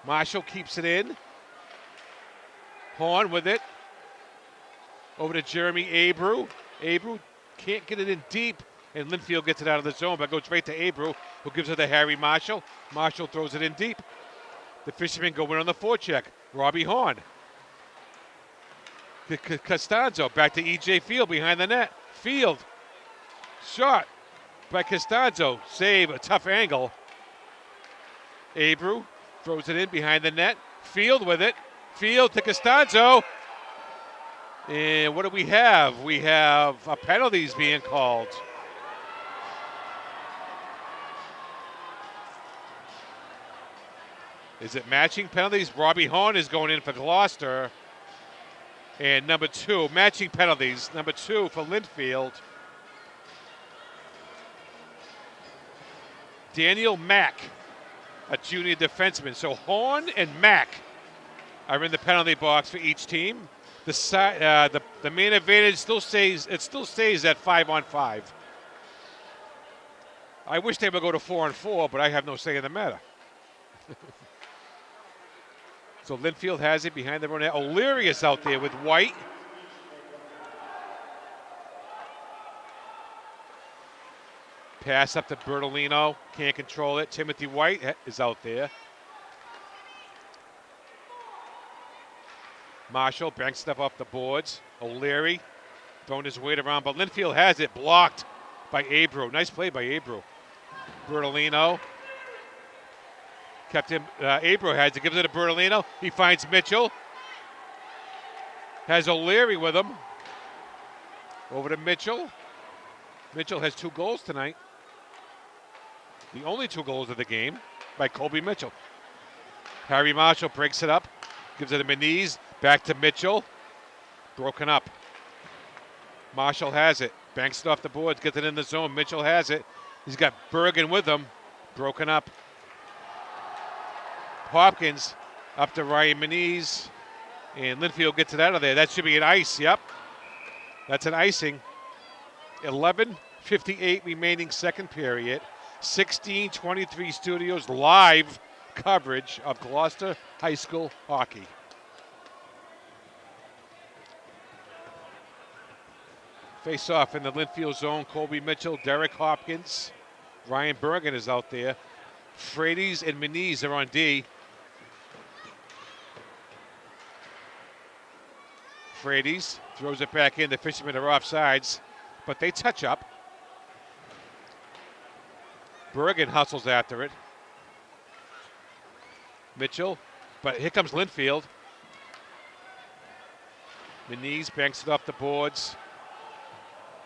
Marshall keeps it in. Horn with it. Over to Jeremy Abreu. Abreu can't get it in deep, and Lynnfield gets it out of the zone, but goes right to Abreu, who gives it to Harry Marshall. Marshall throws it in deep. The Fishermen go in on the forecheck. Robbie Horn. Costanzo back to E.J. Field behind the net. Field. Shot by Costanzo. Save, a tough angle. Abreu throws it in behind the net. Field with it. Field to Costanzo. And what do we have? We have penalties being called. Is it matching penalties? Robbie Horn is going in for Gloucester. And number 2, matching penalties. Number 2 for Lynnfield. Daniel Mack, a junior defenseman. So Horn and Mack are in the penalty box for each team. The man advantage still stays at 5-on-5. I wish they would go to 4-on-4, but I have no say in the matter. So Lynnfield has it behind the net. O'Leary is out there with White. Pass up to Bertolino. Can't control it. Timothy White is out there. Marshall banks stuff off the boards. O'Leary throwing his weight around, but Lynnfield has it blocked by Abro. Nice play by Abro. Bertolino. Kept him. Abro has it. Gives it to Bertolino. He finds Mitchell. Has O'Leary with him. Over to Mitchell. Mitchell has 2 goals tonight. The only 2 goals of the game by Colby Mitchell. Harry Marshall breaks it up. Gives it to Meniz. Back to Mitchell. Broken up. Marshall has it. Banks it off the boards. Gets it in the zone. Mitchell has it. He's got Bergen with him. Broken up. Hopkins up to Ryan Meniz. And Lynnfield gets it out of there. That should be an ice. Yep. That's an icing. 11:58 remaining second period. 16:23 Studios live coverage of Gloucester High School hockey. Face off in the Lynnfield zone. Colby Mitchell, Derek Hopkins. Ryan Bergen is out there. Frady's and Meniz are on D. Frady's throws it back in. The Fishermen are offsides, but they touch up. Bergen hustles after it. Mitchell, but here comes Lynnfield. Meniz banks it off the boards.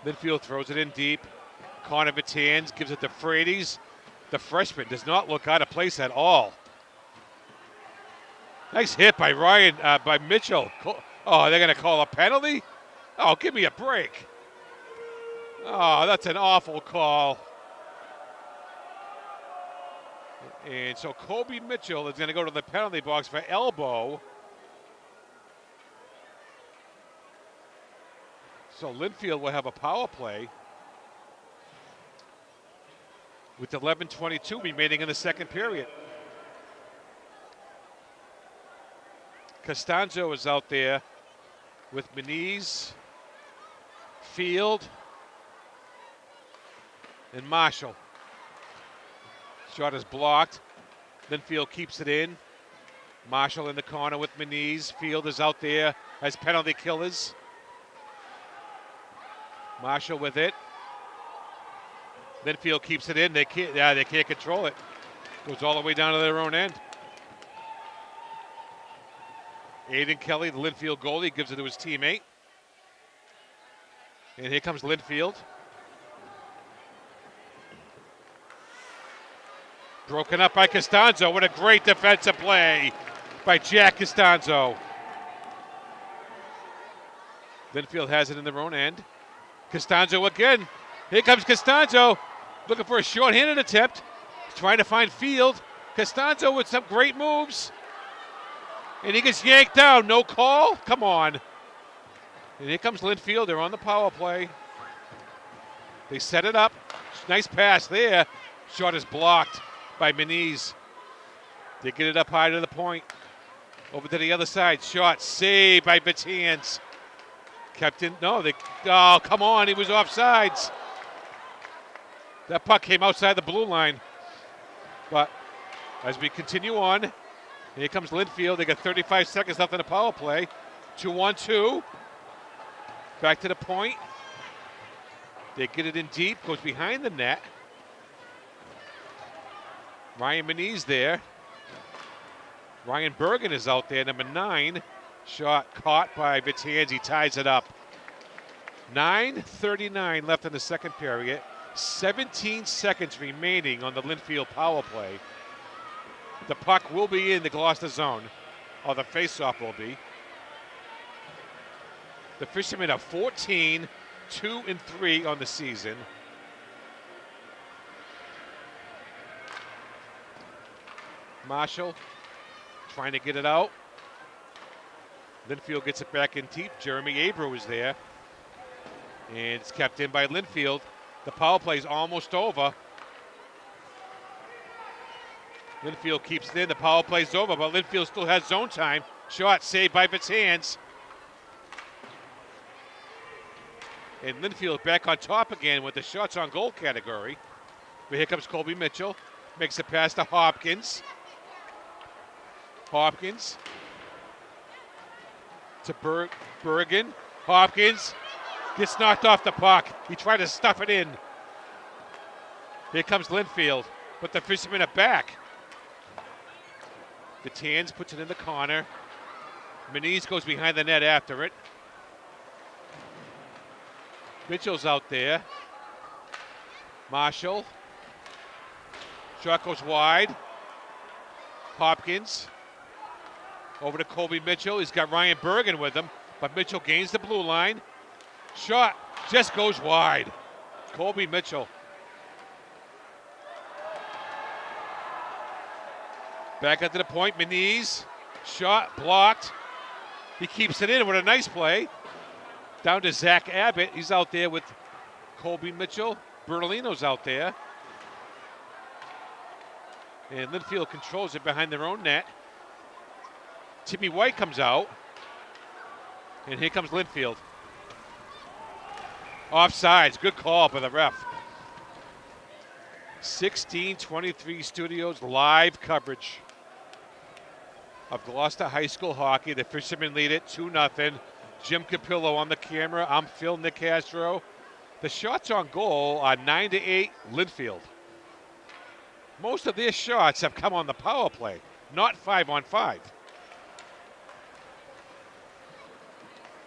Lynnfield throws it in deep. Connor Vitans gives it to Frady's. The freshman does not look out of place at all. Nice hit by by Mitchell. Oh, they're going to call a penalty? Oh, give me a break. Oh, that's an awful call. And so Colby Mitchell is going to go to the penalty box for elbow. So Lynnfield will have a power play with 11:22 remaining in the second period. Costanzo is out there with Meniz, Field, and Marshall. Shot is blocked. Lynnfield keeps it in. Marshall in the corner with Meniz. Field is out there as penalty killers. Marshall with it. Lynnfield keeps it in. They can't control it. Goes all the way down to their own end. Aiden Kelly, the Lynnfield goalie, gives it to his teammate. And here comes Lynnfield. Broken up by Costanzo. What a great defensive play by Jack Costanzo. Lynnfield has it in their own end. Costanzo again. Here comes Costanzo. Looking for a short-handed attempt. Trying to find Field. Costanzo with some great moves. And he gets yanked down. No call? Come on. And here comes Lynnfield. They're on the power play. They set it up. Nice pass there. Shot is blocked by Meniz. They get it up high to the point. Over to the other side. Shot saved by Vitans. Kept in. No, oh, come on. He was offsides. That puck came outside the blue line. But as we continue on, here comes Lynnfield. They got 35 seconds left in the power play. 2-on-2. Back to the point. They get it in deep. Goes behind the net. Ryan Meniz there. Ryan Bergen is out there, number 9. Shot caught by Vitans. He ties it up. 9:39 left in the second period. 17 seconds remaining on the Lynnfield power play. The puck will be in the Gloucester zone, or the faceoff will be. The Fishermen are 14, 2-3 on the season. Marshall trying to get it out. Lynnfield gets it back in deep. Jeremy Abreu is there. And it's kept in by Lynnfield. The power play is almost over. Lynnfield keeps it in. The power play's over, but Lynnfield still has zone time. Shot saved by Fitzhands. And Lynnfield back on top again with the shots on goal category. But here comes Colby Mitchell. Makes a pass to Hopkins. Hopkins to Bergen. Hopkins gets knocked off the puck. He tried to stuff it in. Here comes Lynnfield, but the Fishermen are back. The Tans puts it in the corner. Moniz goes behind the net after it. Mitchell's out there. Marshall. Shot goes wide. Hopkins. Over to Colby Mitchell. He's got Ryan Bergen with him, but Mitchell gains the blue line. Shot just goes wide. Colby Mitchell. Back up to the point, Moniz. Shot blocked. He keeps it in with a nice play. Down to Zach Abbott. He's out there with Colby Mitchell. Bertolino's out there. And Lynnfield controls it behind their own net. Timmy White comes out. And here comes Lynnfield. Offsides. Good call by the ref. 1623 Studios live coverage of Gloucester High School hockey. The Fishermen lead it 2-0. Jim Capillo on the camera. I'm Phil Nicastro. The shots on goal are 9-8 Lynnfield. Most of their shots have come on the power play, not 5-on-5.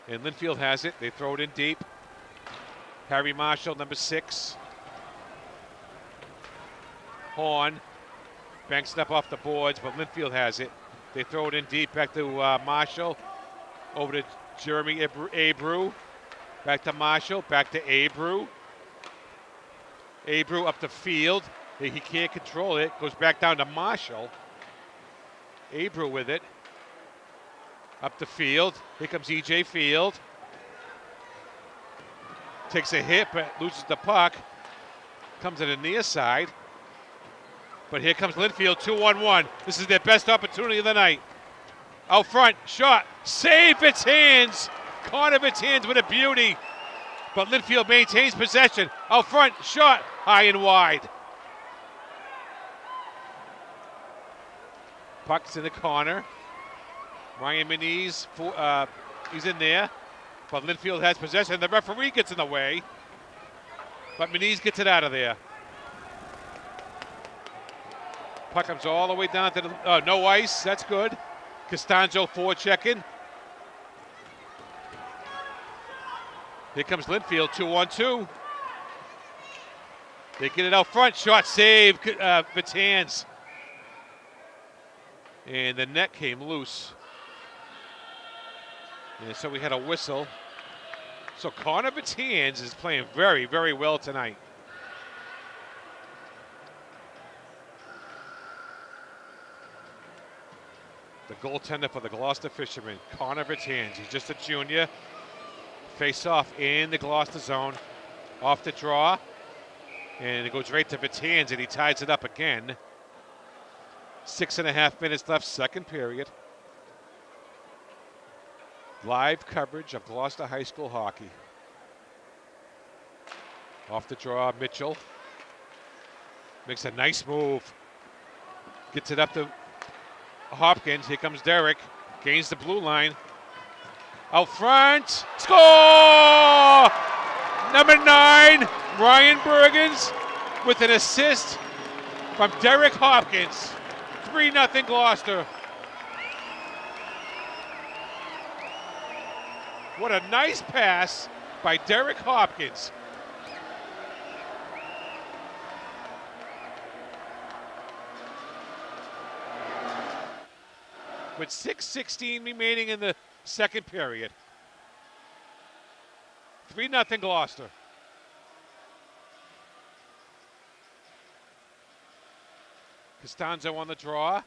And Lynnfield has it. They throw it in deep. Harry Marshall, number 6. Horn banks it up off the boards, but Lynnfield has it. They throw it in deep back to Marshall. Over to Jeremy Abreu. Back to Marshall. Back to Abreu. Abreu up the field. He can't control it. Goes back down to Marshall. Abreu with it. Up the field. Here comes E.J. Field. Takes a hit, but loses the puck. Comes to the near side. But here comes Lynnfield, 2-on-1. This is their best opportunity of the night. Out front, shot, save Fitzhands. Connor Fitzhands with a beauty. But Lynnfield maintains possession. Out front, shot, high and wide. Puck's in the corner. Ryan Moniz, he's in there. But Lynnfield has possession. The referee gets in the way. But Moniz gets it out of there. Puck comes all the way down to the, no ice, that's good. Costanzo forechecking. Here comes Lynnfield, 2-on-2. They get it out front, shot save, Fitzhands. And the net came loose. And so we had a whistle. So Connor Fitzhands is playing very, very well tonight. The goaltender for the Gloucester Fishermen, Connor Fitzhands. He's just a junior. Face off in the Gloucester zone. Off the draw. And it goes right to Fitzhands, and he ties it up again. 6.5 minutes left, second period. Live coverage of Gloucester High School hockey. Off the draw, Mitchell. Makes a nice move. Gets it up to Hopkins. Here comes Derek. Gains the blue line. Out front. Score! Number 9, Ryan Bergens with an assist from Derek Hopkins. 3-0 Gloucester. What a nice pass by Derek Hopkins. With 6:16 remaining in the second period. 3-0 Gloucester. Costanzo on the draw.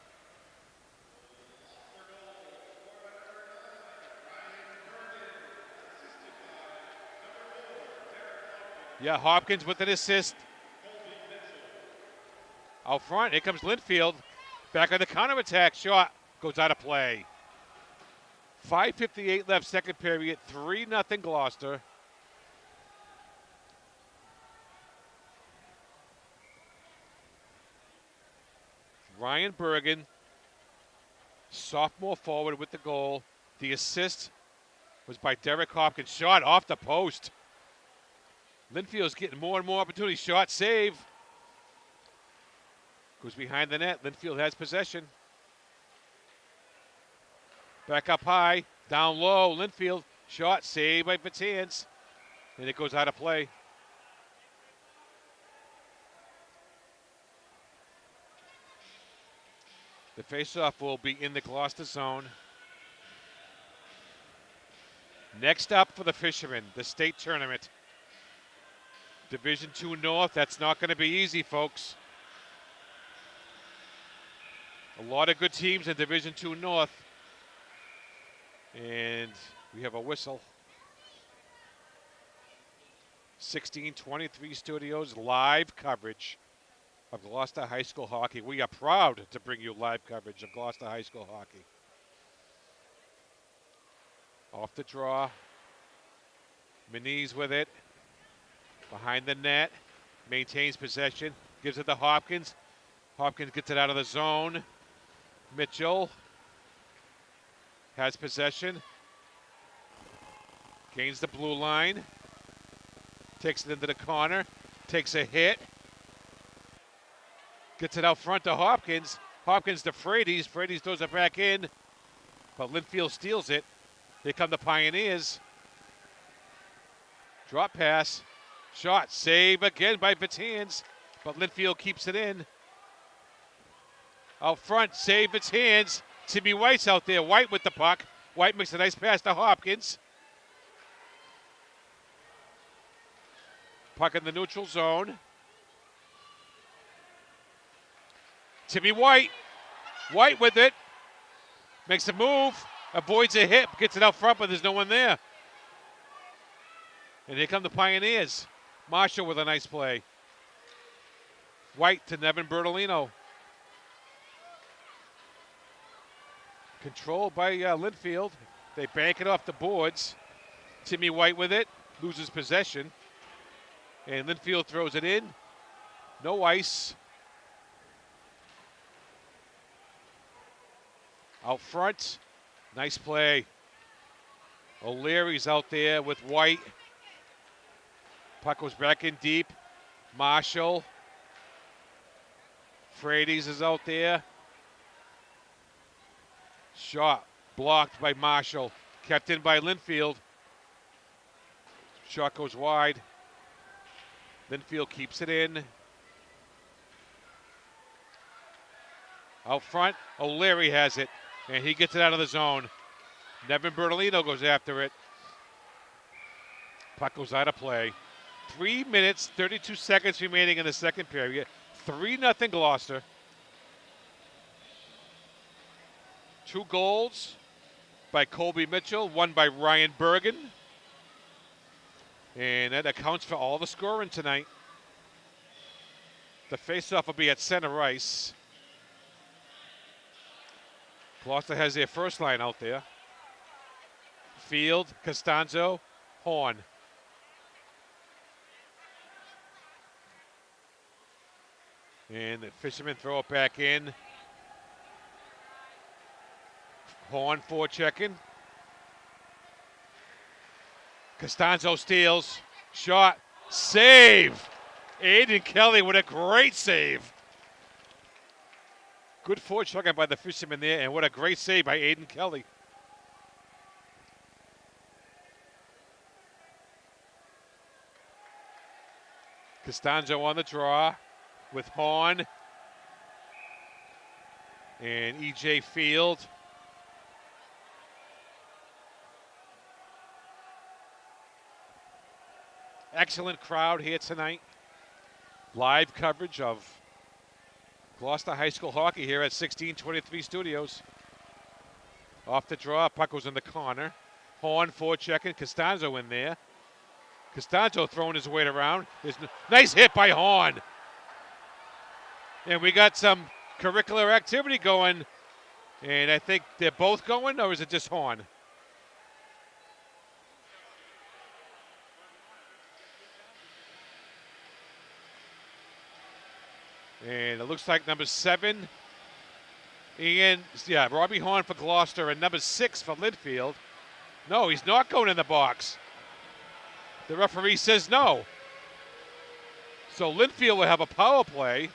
Yeah, Hopkins with an assist. Out front, here comes Lynnfield. Back on the counterattack. Shot goes out of play. 5:58 left, second period. 3-0 Gloucester. Ryan Bergen, sophomore forward with the goal. The assist was by Derek Hopkins. Shot off the post. Lynnfield's getting more and more opportunities. Shot, save. Goes behind the net. Lynnfield has possession. Back up high, down low. Lynnfield, shot, save by Vatans. And it goes out of play. The faceoff will be in the Gloucester zone. Next up for the Fishermen, the state tournament. Division II North, that's not going to be easy, folks. A lot of good teams in Division II North. And we have a whistle. 1623 Studios, live coverage of Gloucester High School hockey. We are proud to bring you live coverage of Gloucester High School hockey. Off the draw. Manise with it. Behind the net. Maintains possession. Gives it to Hopkins. Hopkins gets it out of the zone. Mitchell has possession. Gains the blue line. Takes it into the corner. Takes a hit. Gets it out front to Hopkins. Hopkins to Frades. Frades throws it back in. But Lynnfield steals it. Here come the Pioneers. Drop pass. Shot. Save again by Vatans. But Lynnfield keeps it in. Out front. Save Vatans. Timmy White's out there. White with the puck. White makes a nice pass to Hopkins. Puck in the neutral zone. Timmy White. White with it. Makes a move. Avoids a hit. Gets it out front, but there's no one there. And here come the Pioneers. Marshall with a nice play. White to Nevin Bertolino. Controlled by Lynnfield. They bank it off the boards. Timmy White with it. Loses possession. And Lynnfield throws it in. No ice. Out front. Nice play. O'Leary's out there with White. Puck goes back in deep. Marshall. Frades is out there. Shot blocked by Marshall. Kept in by Lynnfield. Shot goes wide. Lynnfield keeps it in. Out front, O'Leary has it, and he gets it out of the zone. Nevin Bertolino goes after it. Puck goes out of play. 3 minutes, 32 seconds remaining in the second period. 3-0 Gloucester. 2 goals by Colby Mitchell, 1 by Ryan Bergen. And that accounts for all the scoring tonight. The faceoff will be at center ice. Gloucester has their first line out there. Field, Costanzo, Horn. And the Fishermen throw it back in. Horn forechecking. Costanzo steals. Shot. Save. Aiden Kelly with a great save. Good forechecking by the Fishermen there, and what a great save by Aiden Kelly. Costanzo on the draw with Horn and E.J. Field. Excellent crowd here tonight. Live coverage of Gloucester High School hockey here at 1623 Studios. Off the draw, puck goes in the corner. Horn forechecking, Costanzo in there. Costanzo throwing his weight around. Nice hit by Horn. And we got some curricular activity going. And I think they're both going, or is it just Horn? And it looks like number 7. And, yeah, Robbie Horn for Gloucester and number 6 for Lynnfield. No, he's not going in the box. The referee says no. So Lynnfield will have a power play.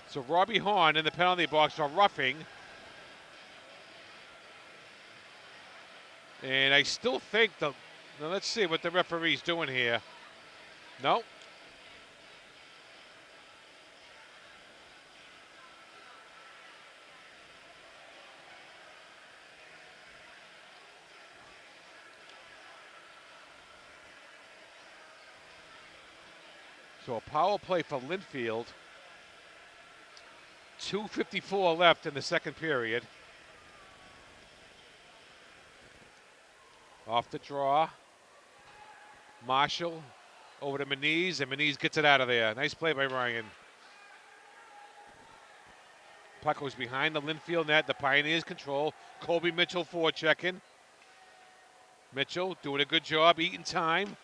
So Robbie Horn in the penalty box for roughing. And I still think now let's see what the referee's doing here. No. So a power play for Lynnfield. 2:54 left in the second period. Off the draw. Marshall over to Moniz, and Moniz gets it out of there. Nice play by Ryan. Puck goes behind the Lynnfield net. The Pioneers control. Colby Mitchell forechecking. Mitchell doing a good job, eating time.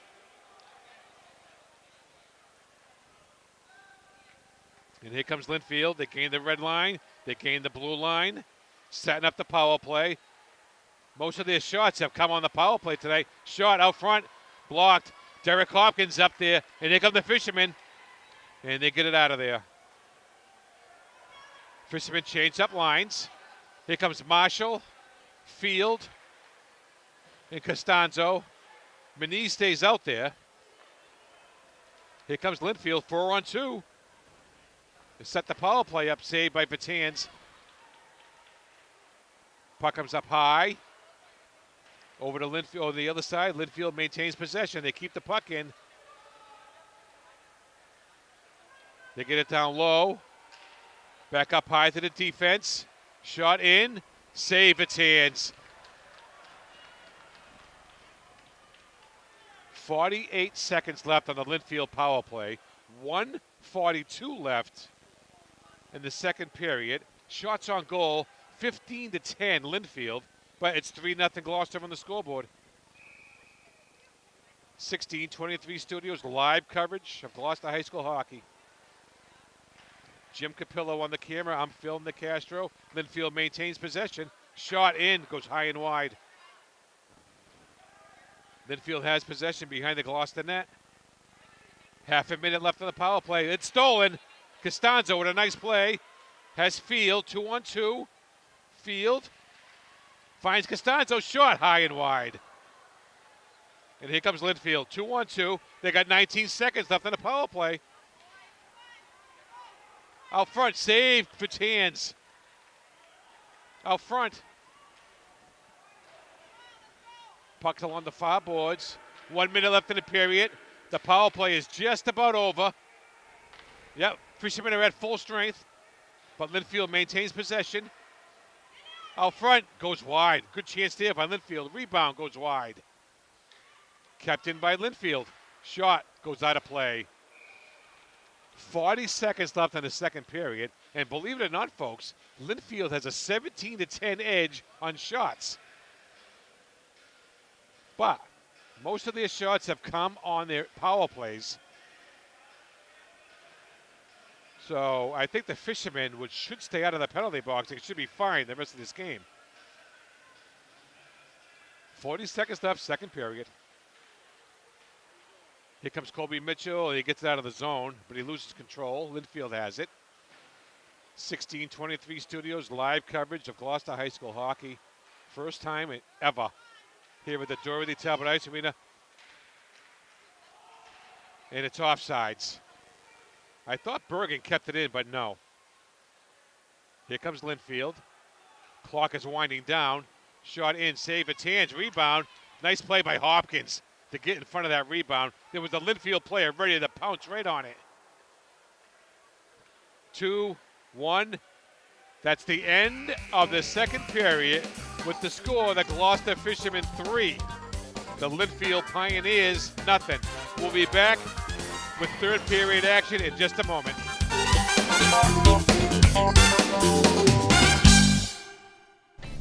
And here comes Lynnfield. They gain the red line. They gain the blue line. Setting up the power play. Most of their shots have come on the power play today. Shot out front. Blocked. Derek Hopkins up there. And here come the Fishermen. And they get it out of there. Fishermen change up lines. Here comes Marshall. Field. And Costanzo. Moniz stays out there. Here comes Lynnfield. 4-on-2. They set the power play up, saved by Vitans. Puck comes up high. Over to Lynnfield on the other side. Lynnfield maintains possession. They keep the puck in. They get it down low. Back up high to the defense. Shot in. Save Vitans. 48 seconds left on the Lynnfield power play. 1:42 left in the second period. Shots on goal, 15-10 Lynnfield, but it's 3-0 Gloucester on the scoreboard. 1623 Studios, live coverage of Gloucester High School hockey. Jim Capillo on the camera. I'm Phil Nicastro. Lynnfield maintains possession. Shot in, goes high and wide. Lynnfield has possession behind the Gloucester net. Half a minute left on the power play. It's stolen. Costanzo with a nice play. Has Field, 2-on-2. Field finds Costanzo, shot high and wide. And here comes Lynnfield, 2-on-2. They got 19 seconds left on the power play. Out front, saved Vitans. Out front. Puck's along the far boards. 1 minute left in the period. The power play is just about over. Yep, Fishermen are at full strength, but Lynnfield maintains possession. Out front, goes wide. Good chance there by Lynnfield. Rebound goes wide. Kept in by Lynnfield. Shot goes out of play. 40 seconds left in the second period, and believe it or not, folks, Lynnfield has a 17-10 edge on shots. But most of their shots have come on their power plays. So I think the Fishermen should stay out of the penalty box. It should be fine the rest of this game. 40 seconds left, second period. Here comes Colby Mitchell. He gets it out of the zone, but he loses control. Lynnfield has it. 1623 Studios, live coverage of Gloucester High School hockey. First time ever here at the Dorothy Talbot Ice Arena. And it's offsides. I thought Bergen kept it in, but no. Here comes Lynnfield. Clock is winding down. Shot in, save it, hands, rebound. Nice play by Hopkins to get in front of that rebound. There was a Lynnfield player ready to pounce right on it. 2-1. That's the end of the second period with the score, the Gloucester Fishermen 3. The Lynnfield Pioneers, nothing. We'll be back with third period action in just a moment.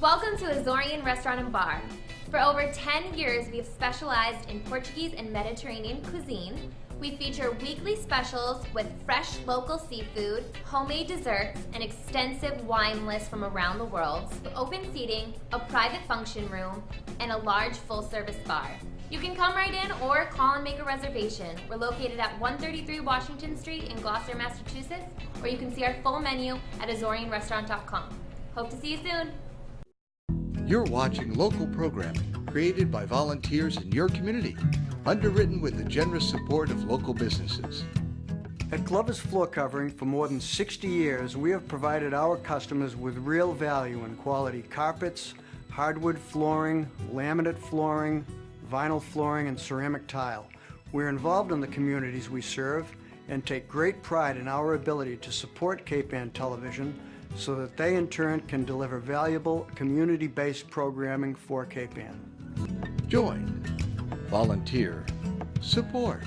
Welcome to Azorian Restaurant and Bar. For over 10 years, we have specialized in Portuguese and Mediterranean cuisine. We feature weekly specials with fresh local seafood, homemade desserts, an extensive wine list from around the world, open seating, a private function room, and a large full-service bar. You can come right in or call and make a reservation. We're located at 133 Washington Street in Gloucester, Massachusetts, or you can see our full menu at azorianrestaurant.com. Hope to see you soon. You're watching local programming created by volunteers in your community, underwritten with the generous support of local businesses. At Glover's Floor Covering, for more than 60 years, we have provided our customers with real value in quality carpets, hardwood flooring, laminate flooring, vinyl flooring, and ceramic tile. We're involved in the communities we serve and take great pride in our ability to support Cape Ann Television so that they in turn can deliver valuable community-based programming for Cape Ann. Join, volunteer, support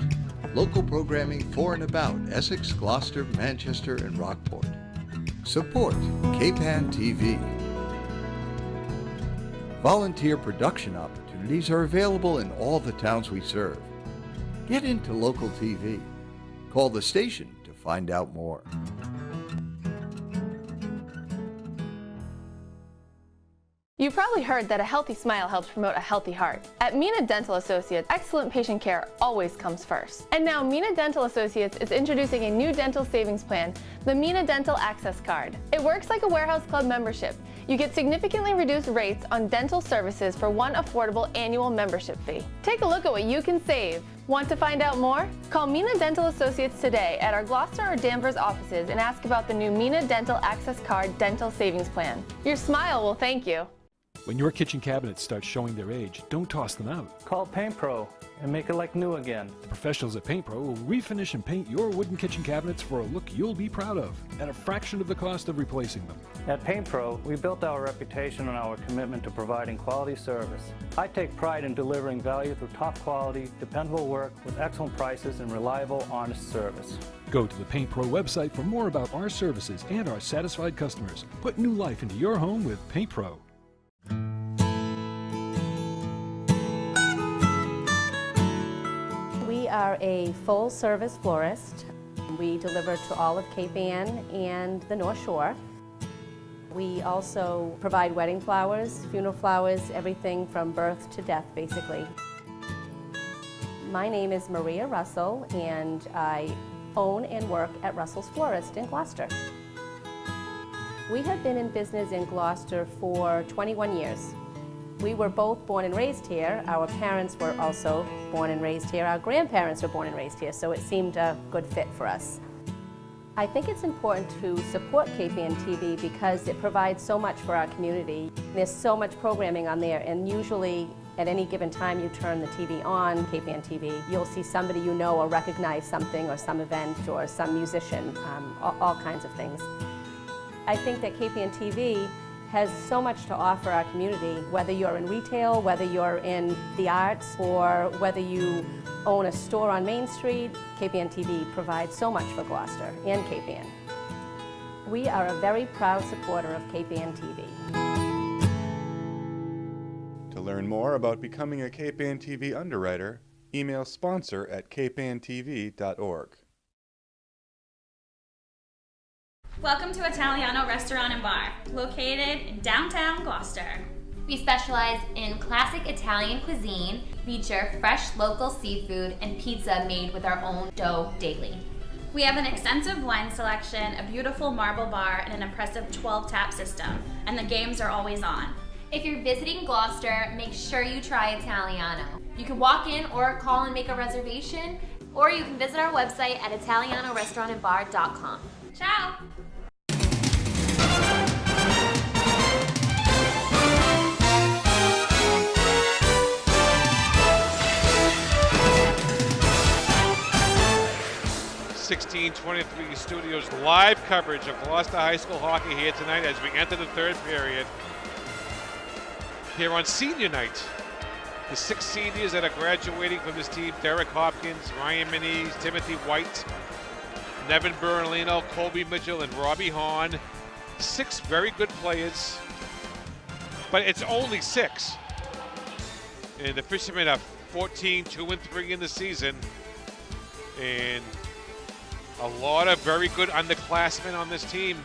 local programming for and about Essex, Gloucester, Manchester, and Rockport. Support Cape Ann TV. Volunteer production opportunities are available in all the towns we serve. Get into local TV. Call the station to find out more. You probably heard that a healthy smile helps promote a healthy heart. At Mina Dental Associates, excellent patient care always comes first. And now Mina Dental Associates is introducing a new dental savings plan, the Mina Dental Access Card. It works like a warehouse club membership. You get significantly reduced rates on dental services for one affordable annual membership fee. Take a look at what you can save. Want to find out more? Call Mina Dental Associates today at our Gloucester or Danvers offices and ask about the new Mina Dental Access Card dental savings plan. Your smile will thank you. When your kitchen cabinets start showing their age, don't toss them out. Call Paint Pro and make it like new again. The professionals at Paint Pro will refinish and paint your wooden kitchen cabinets for a look you'll be proud of at a fraction of the cost of replacing them. At Paint Pro, we built our reputation on our commitment to providing quality service. I take pride in delivering value through top quality, dependable work with excellent prices and reliable, honest service. Go to the Paint Pro website for more about our services and our satisfied customers. Put new life into your home with Paint Pro. We are a full-service florist. We deliver to all of Cape Ann and the North Shore. We also provide wedding flowers, funeral flowers, everything from birth to death, basically. My name is Maria Russell, and I own and work at Russell's Florist in Gloucester. We have been in business in Gloucester for 21 years. We were both born and raised here. Our parents were also born and raised here. Our grandparents were born and raised here, so it seemed a good fit for us. I think it's important to support Cape Ann TV because it provides so much for our community. There's so much programming on there, and usually at any given time you turn the TV on, Cape Ann TV, you'll see somebody you know or recognize something or some event or some musician, all kinds of things. I think that Cape Ann TV has so much to offer our community, whether you're in retail, whether you're in the arts, or whether you own a store on Main Street. Cape Ann TV provides so much for Gloucester and Cape Ann. We are a very proud supporter of Cape Ann TV. To learn more about becoming a Cape Ann TV underwriter, email sponsor@capeanntv.org. Welcome to Italiano Restaurant and Bar, located in downtown Gloucester. We specialize in classic Italian cuisine, feature fresh local seafood, and pizza made with our own dough daily. We have an extensive wine selection, a beautiful marble bar, and an impressive 12-tap system, and the games are always on. If you're visiting Gloucester, make sure you try Italiano. You can walk in or call and make a reservation, or you can visit our website at italianorestaurantandbar.com. Ciao! 1623 Studios live coverage of Gloucester High School hockey here tonight as we enter the third period. Here on senior night, the 6 seniors that are graduating from this team: Derek Hopkins, Ryan Meniz, Timothy White, Nevin Bernalino, Colby Mitchell, and Robbie Hahn. 6 very good players, but it's only 6. And the Fishermen are 14, 2-3 in the season. And a lot of very good underclassmen on this team.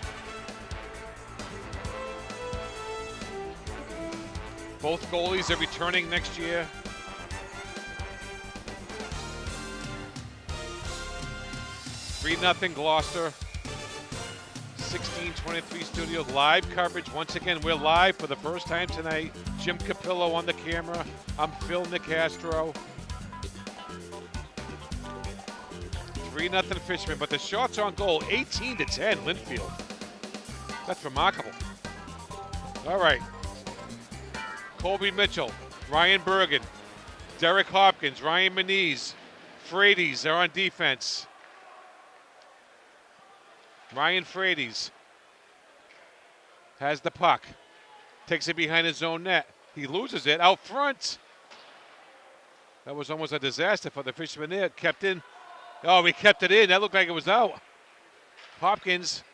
Both goalies are returning next year. Three 0 Gloucester. 1623 Studio live coverage. Once again, we're live for the first time tonight. Jim Capillo on the camera. I'm Phil Nicastro. 3-0 Fishermen, but the shots on goal, 18-10 Lynnfield. That's remarkable. All right. Colby Mitchell, Ryan Bergen, Derek Hopkins, Ryan Meniz, Frades are on defense. Ryan Frades has the puck. Takes it behind his own net. He loses it out front. That was almost a disaster for the Fishermen there. Kept in. Oh, he kept it in. That looked like it was out. Hopkins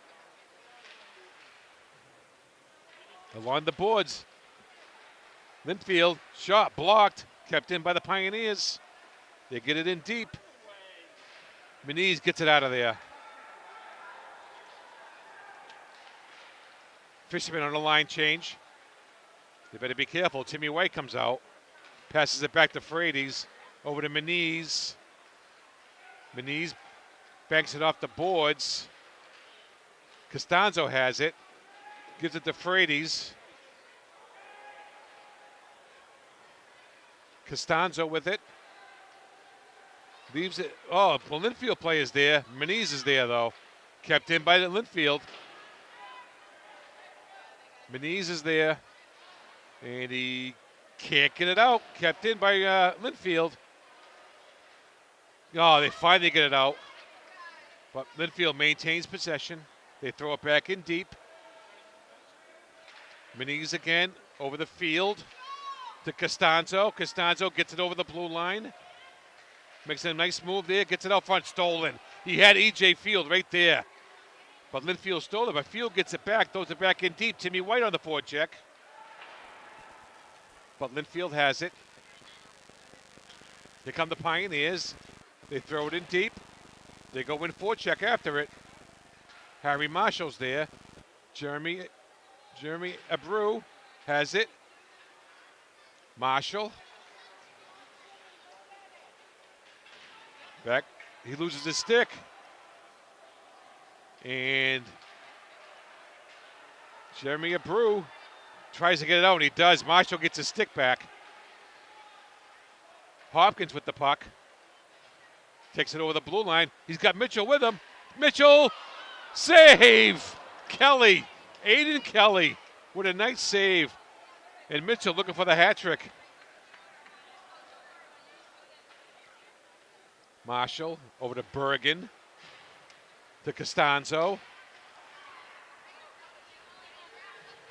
along the boards. Lynnfield, shot blocked. Kept in by the Pioneers. They get it in deep. Meniz gets it out of there. Fishermen on a line change. They better be careful. Timmy White comes out. Passes it back to Frades. Over to Meniz. Meniz banks it off the boards. Costanzo has it. Gives it to Frades. Costanzo with it. Leaves it. Oh, the Lynnfield play is there. Meniz is there, though. Kept in by the Lynnfield. Meniz is there. And he can't get it out. Kept in by Lynnfield. Oh, they finally get it out. But Lynnfield maintains possession. They throw it back in deep. Meniz again over the field to Costanzo. Costanzo gets it over the blue line. Makes a nice move there. Gets it out front. Stolen. He had E.J. Field right there. But Lynnfield stole it. But Field gets it back. Throws it back in deep. Timmy White on the forecheck. But Lynnfield has it. Here come the Pioneers. They throw it in deep. They go in forecheck after it. Harry Marshall's there. Jeremy Abreu has it. Marshall. Back. He loses his stick. And Jeremy Abreu tries to get it out, and he does. Marshall gets his stick back. Hopkins with the puck. Takes it over the blue line. He's got Mitchell with him. Mitchell, save! Kelly, Aiden Kelly with a nice save. And Mitchell looking for the hat trick. Marshall over to Bergen. To Costanzo.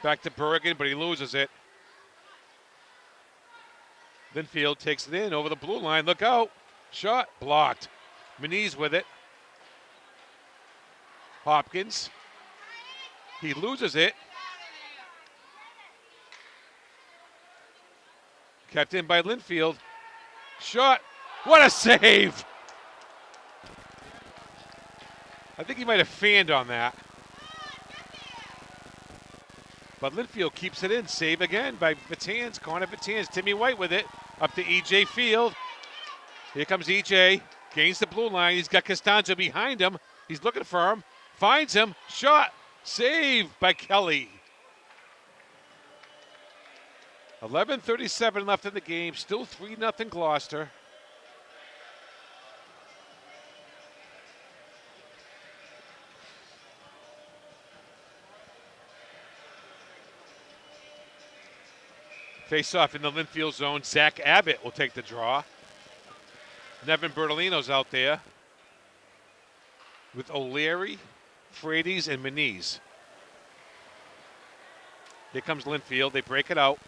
Back to Bergen, but he loses it. Lynnfield takes it in over the blue line. Look out. Shot blocked. Meniz with it. Hopkins. He loses it. Kept in by Lynnfield. Shot. What a save. I think he might have fanned on that. But Lynnfield keeps it in. Save again by Vitans. Connor Vitans. Timmy White with it. Up to E.J. Field. Here comes E.J. Gains the blue line. He's got Costanzo behind him. He's looking for him. Finds him. Shot. Save by Kelly. 11:37 left in the game. Still 3-0 Gloucester. Face off in the Lynnfield zone. Zach Abbott will take the draw. Nevin Bertolino's out there. with O'Leary, Frady's, and Moniz. Here comes Lynnfield. They break it out.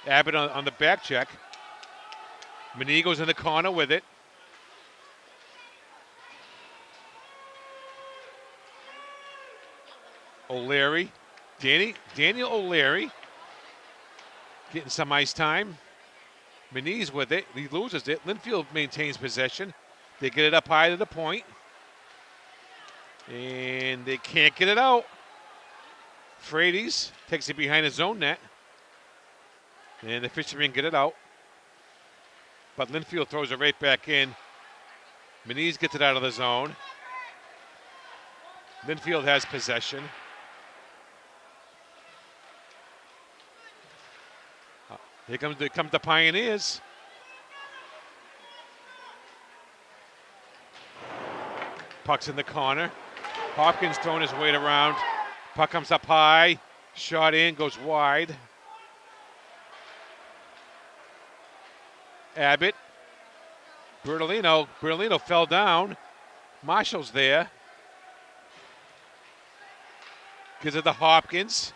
Abbott on the back check. Moniz goes in the corner with it. O'Leary. Daniel O'Leary getting some ice time. Moniz with it. He loses it. Lynnfield maintains possession. They get it up high to the point. And they can't get it out. Frady's takes it behind his own net. And the Fishermen get it out. But Lynnfield throws it right back in. Moniz gets it out of the zone. Lynnfield has possession. Here comes the Pioneers. Puck's in the corner. Hopkins throwing his weight around. Puck comes up high. Shot in, goes wide. Abbott. Bertolino fell down. Marshall's there. Gives it to Hopkins.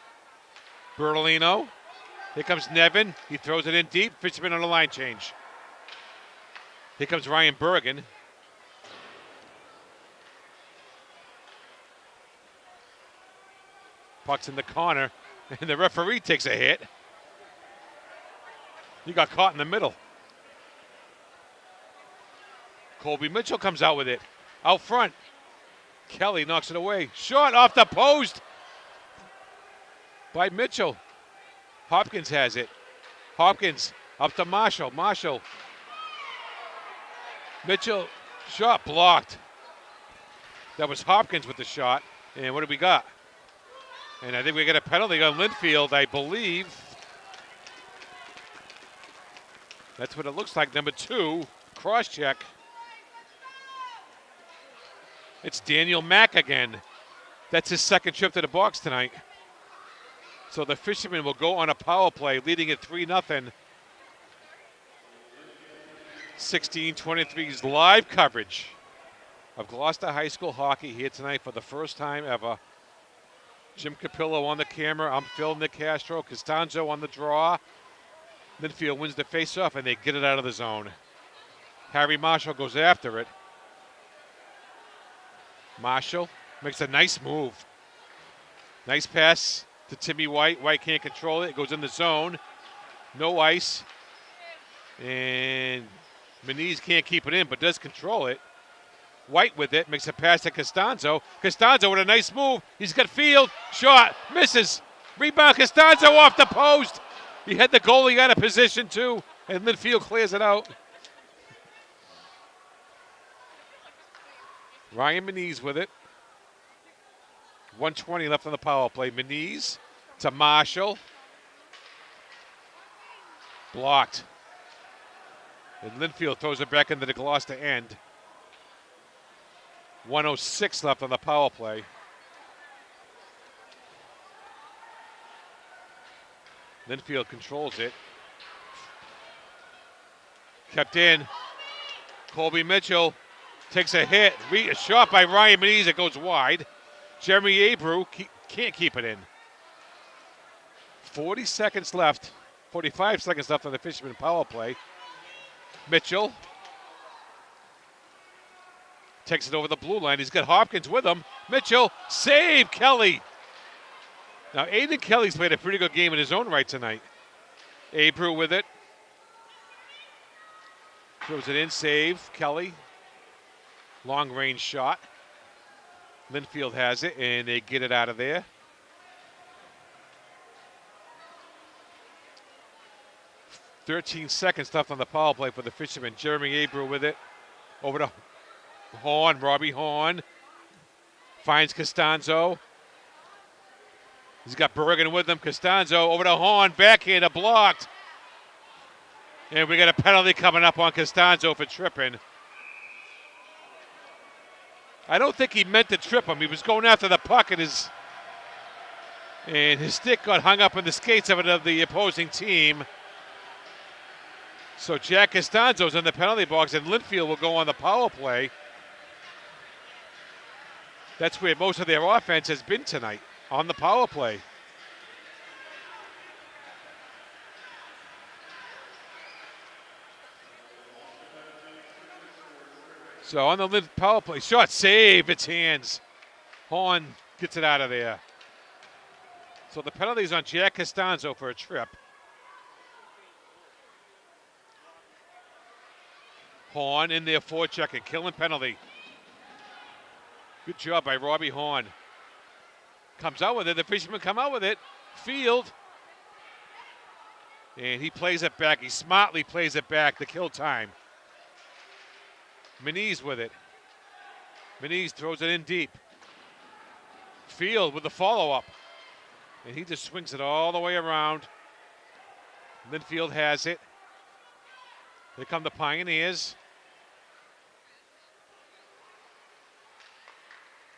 Bertolino. Here comes Nevin. He throws it in deep. Fisherman on a line change. Here comes Ryan Bergen. Puck's in the corner, and the referee takes a hit. He got caught in the middle. Colby Mitchell comes out with it. Out front. Kelly knocks it away. Shot off the post by Mitchell. Hopkins has it. Hopkins up to Marshall. Marshall. Mitchell. Shot blocked. That was Hopkins with the shot. And what do we got? And I think we got a penalty on Lynnfield, I believe. That's what it looks like. Number 2, cross check. It's Daniel Mack again. That's his second trip to the box tonight. So the Fishermen will go on a power play, leading at 3-0. 1623's live coverage of Gloucester High School hockey here tonight for the first time ever. Jim Capillo on the camera. I'm Phil Nick Castro. Costanzo on the draw. Lynnfield wins the faceoff, and they get it out of the zone. Harry Marshall goes after it. Marshall makes a nice move. Nice pass to Timmy White. White can't control it. It goes in the zone. No ice. And Moniz can't keep it in, but does control it. White with it, makes a pass to Costanzo. Costanzo with a nice move. He's got field. Shot. Misses. Rebound. Costanzo off the post. He had the goalie out of position too. And Lynnfield clears it out. Ryan Moniz with it. 1:20 left on the power play. Moniz to Marshall. Blocked. And Lynnfield throws it back into the Gloucester end. 1:06 left on the power play. Lynnfield controls it. Kept in. Colby Mitchell takes a hit. A shot by Ryan Moniz. It goes wide. Jeremy Abreu can't keep it in. 40 seconds left. 45 seconds left on the Fisherman power play. Mitchell takes it over the blue line. He's got Hopkins with him. Mitchell, save Kelly. Now, Aiden Kelly's played a pretty good game in his own right tonight. Abreu with it. Throws it in, save Kelly. Long range shot. Lynnfield has it, and they get it out of there. .13 seconds left on the power play for the Fishermen. Jeremy Abreu with it. Over to Horn, Robbie Horn. Finds Costanzo. He's got Bergen with him. Costanzo over to Horn. Backhander blocked. And we got a penalty coming up on Costanzo for tripping. I don't think he meant to trip him. He was going after the puck, and his stick got hung up in the skates of the opposing team. So Jack Costanzo's in the penalty box, and Lynnfield will go on the power play. That's where most of their offense has been tonight, on the power play. So on the power play, shot, save, it's hands. Horn gets it out of there. So the penalty is on Jack Costanzo for a trip. Horn in there, forechecking, killing penalty. Good job by Robbie Horn. Comes out with it, the fishermen come out with it. Field. And he plays it back, he smartly plays it back to kill time. Moniz with it. Moniz throws it in deep. Field with the follow-up. And he just swings it all the way around. Lynnfield has it. Here come the Pioneers.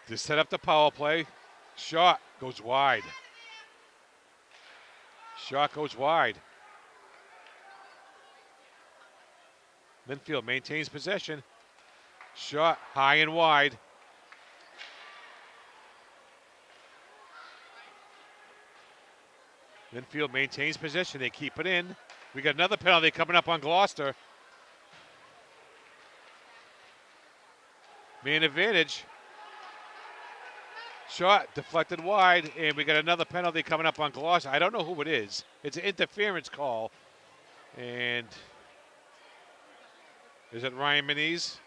To set up the power play. Shot goes wide. Shot goes wide. Lynnfield maintains possession. Shot high and wide. Lynnfield maintains possession. They keep it in. We got another penalty coming up on Gloucester. Man advantage. Shot deflected wide, and we got another penalty coming up on Gloucester. I don't know who it is. It's an interference call. And is it Ryan Moniz?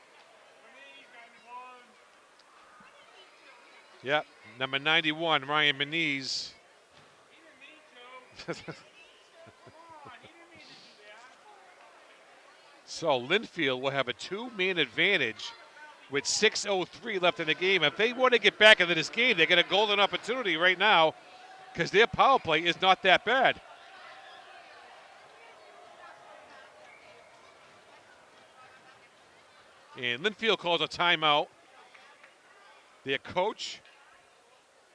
Yep, number 91, Ryan Moniz. So Lynnfield will have a two-man advantage with 6:03 left in the game. If they want to get back into this game, they get a golden opportunity right now because their power play is not that bad. And Lynnfield calls a timeout. Their coach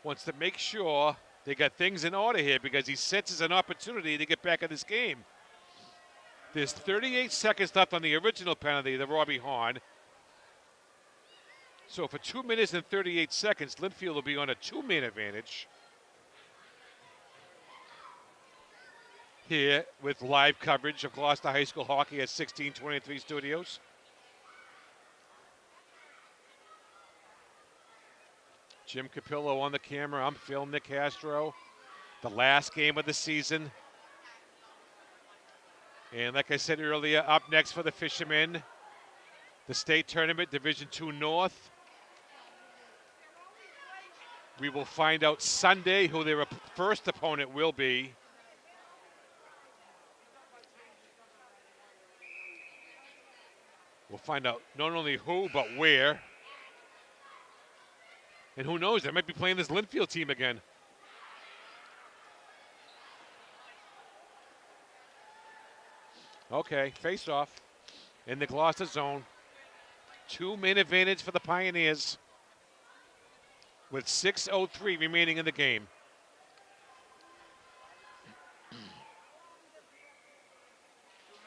wants to make sure they got things in order here because he senses an opportunity to get back in this game. There's 38 seconds left on the original penalty, the Robbie Horn. So for 2 minutes and 38 seconds, Lynnfield will be on a two-man advantage. Here with live coverage of Gloucester High School hockey at 1623 Studios. Jim Capillo on the camera. I'm Phil Nick Castro. The last game of the season. And like I said earlier, up next for the Fishermen, the state tournament, Division II North. We will find out Sunday who their first opponent will be. We'll find out not only who, but where. And who knows, they might be playing this Lynnfield team again. Okay, face off in the Gloucester zone. Two-man advantage for the Pioneers with 6:03 remaining in the game.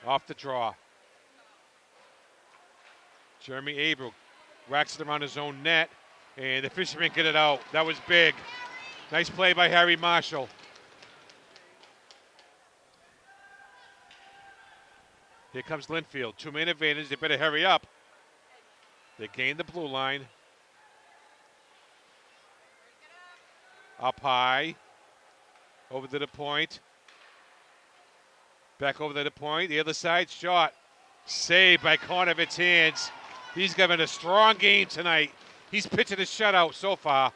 Off the draw. Jeremy Abreu whacks it around his own net, and the Fishermen get it out. That was big. Nice play by Harry Marshall. Here comes Lynnfield. Two-man advantage. They better hurry up. They gain the blue line. Up high. Over to the point. Back over to the point. The other side shot. Saved by Kornovit's hands. He's having a strong game tonight. He's pitching a shutout so far.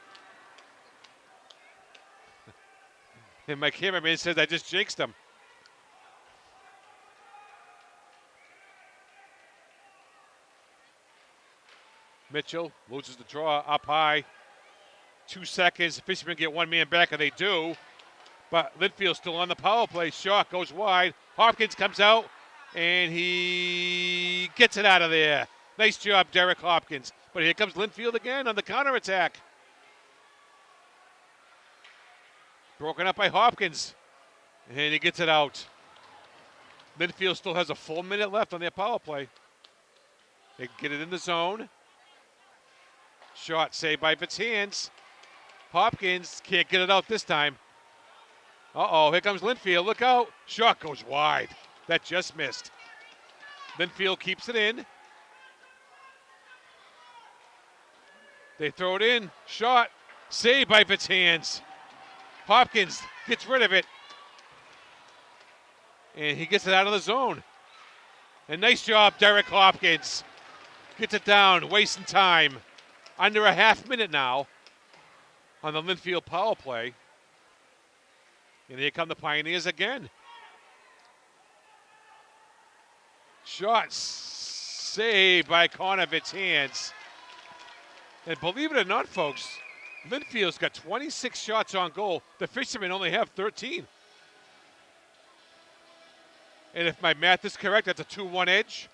And my cameraman says I just jinxed him. Mitchell loses the draw up high. 2 seconds. The Fishermen get one man back, and they do. But Lynnfield's still on the power play. Shot goes wide. Hopkins comes out, and he gets it out of there. Nice job, Derek Hopkins. But here comes Lynnfield again on the counterattack. Broken up by Hopkins, and he gets it out. Lynnfield still has a full minute left on their power play. They get it in the zone. Shot saved by Fitzhands. Hopkins can't get it out this time. Uh-oh, here comes Lynnfield. Look out. Shot goes wide. That just missed. Lynnfield keeps it in. They throw it in. Shot saved by Fitzhands. Hopkins gets rid of it. And he gets it out of the zone. And nice job, Derek Hopkins. Gets it down, wasting time. Under a half minute now on the Lynnfield power play. And here come the Pioneers again. Shot saved by Connor Fitzhands. And believe it or not, folks, Lynnfield's got 26 shots on goal. The Fishermen only have 13. And if my math is correct, that's a 2-1 edge.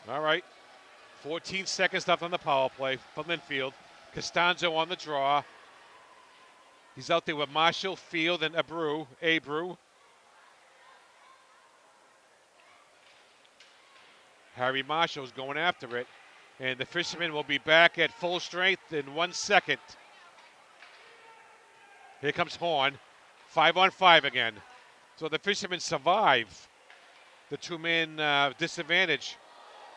All right. 14 seconds left on the power play for Lynnfield. Costanzo on the draw. He's out there with Marshall, Field, and Abreu. Harry Marshall's going after it. And the Fishermen will be back at full strength in 1 second. Here comes Horn. 5-on-5 again. So the Fishermen survive the two-man disadvantage.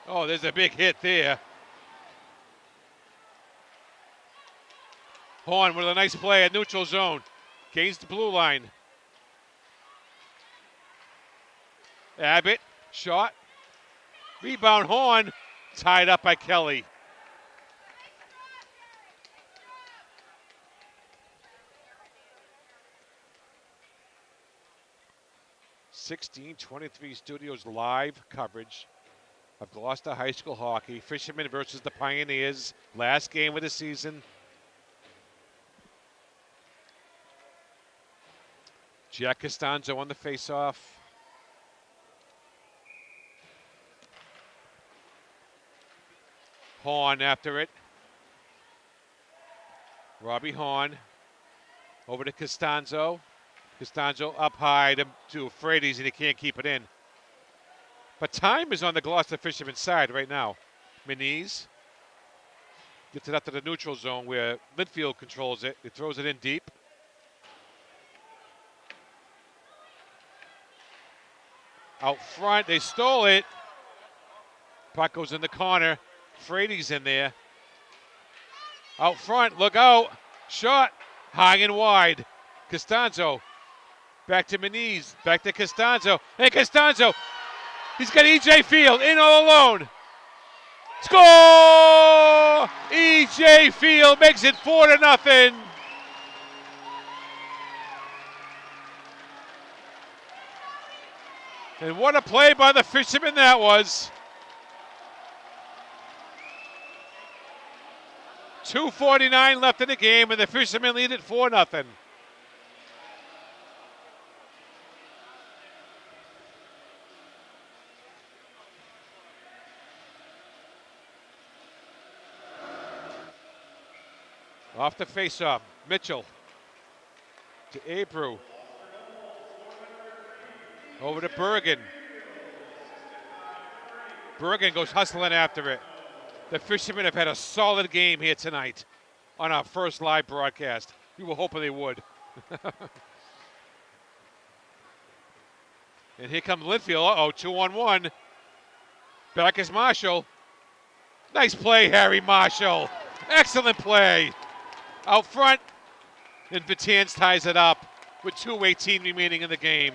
Oh, there's a big hit there. Horn with a nice play at neutral zone. Gains the blue line. Abbott, shot. Rebound, Horn. Tied up by Kelly. (16:23) Studios live coverage of Gloucester High School hockey. Fishermen versus the Pioneers. Last game of the season. Jack Costanzo on the faceoff. Horn after it. Robbie Horn over to Costanzo. Costanzo up high to Frades, and he can't keep it in. But time is on the Gloucester Fishermen side right now. Meniz gets it up to the neutral zone where Lynnfield controls it. He throws it in deep. Out front, they stole it. Puck goes in the corner. Frades in there. Out front, look out. Shot, high and wide. Costanzo, back to Meniz, back to Costanzo. Hey, Costanzo, he's got E.J. Field in all alone. Score! E.J. Field makes it 4-0. And what a play by the Fishermen that was. 2:49 left in the game, and the Fishermen lead it 4-0. Off the faceoff, Mitchell to Abreu. Over to Bergen. Bergen goes hustling after it. The Fishermen have had a solid game here tonight on our first live broadcast. We were hoping they would. And here comes Lynnfield. Uh-oh, 2-on-1. Back is Marshall. Nice play, Harry Marshall. Excellent play. Out front, and Fitzhands ties it up with 2:18 remaining in the game.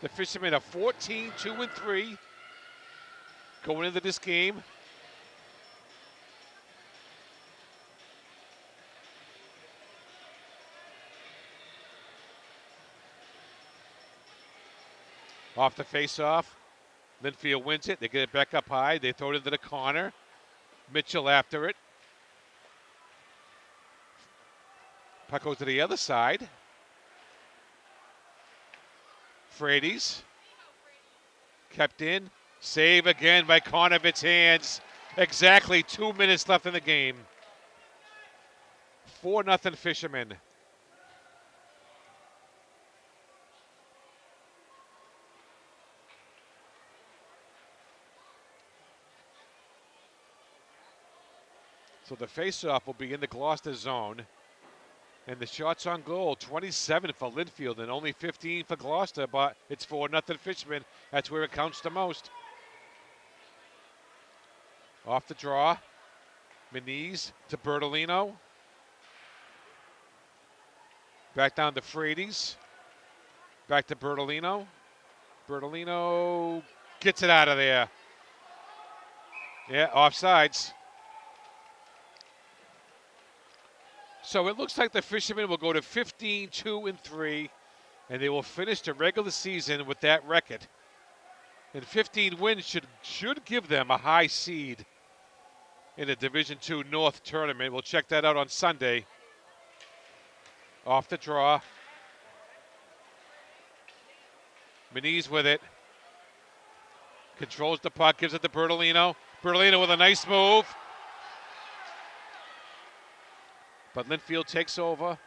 The Fishermen are 14-2-3 going into this game. Off the faceoff, Lynnfield wins it. They get it back up high. They throw it into the corner. Mitchell after it. Puck goes to the other side. Frades kept in. Save again by Connor Fitzhands. Exactly 2 minutes left in the game. 4-0 Fishermen. So the face-off will be in the Gloucester zone. And the shots on goal, 27 for Lynnfield and only 15 for Gloucester, but it's 4-0 Fishermen. That's where it counts the most. Off the draw, Meniz to Bertolino. Back down to Frades. Back to Bertolino. Bertolino gets it out of there. Yeah, offsides. So it looks like the Fishermen will go to 15-2-3, and they will finish the regular season with that record. And 15 wins should give them a high seed in the Division II North tournament. We'll check that out on Sunday. Off the draw. Meniz with it. Controls the puck, gives it to Bertolino. Bertolino with a nice move. But Lynnfield takes over.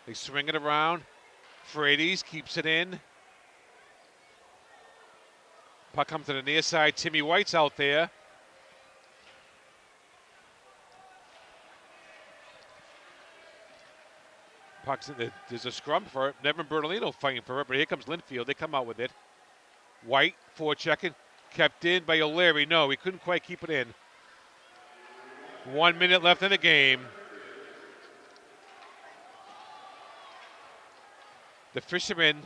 They swing it around. Frades keeps it in. Puck comes to the near side. Timmy White's out there. Puck's in the, there's a scrum for it. Nevin Bertolino fighting for it, but here comes Lynnfield. They come out with it. White, forechecking. Kept in by O'Leary. No, he couldn't quite keep it in. 1 minute left in the game. The Fishermen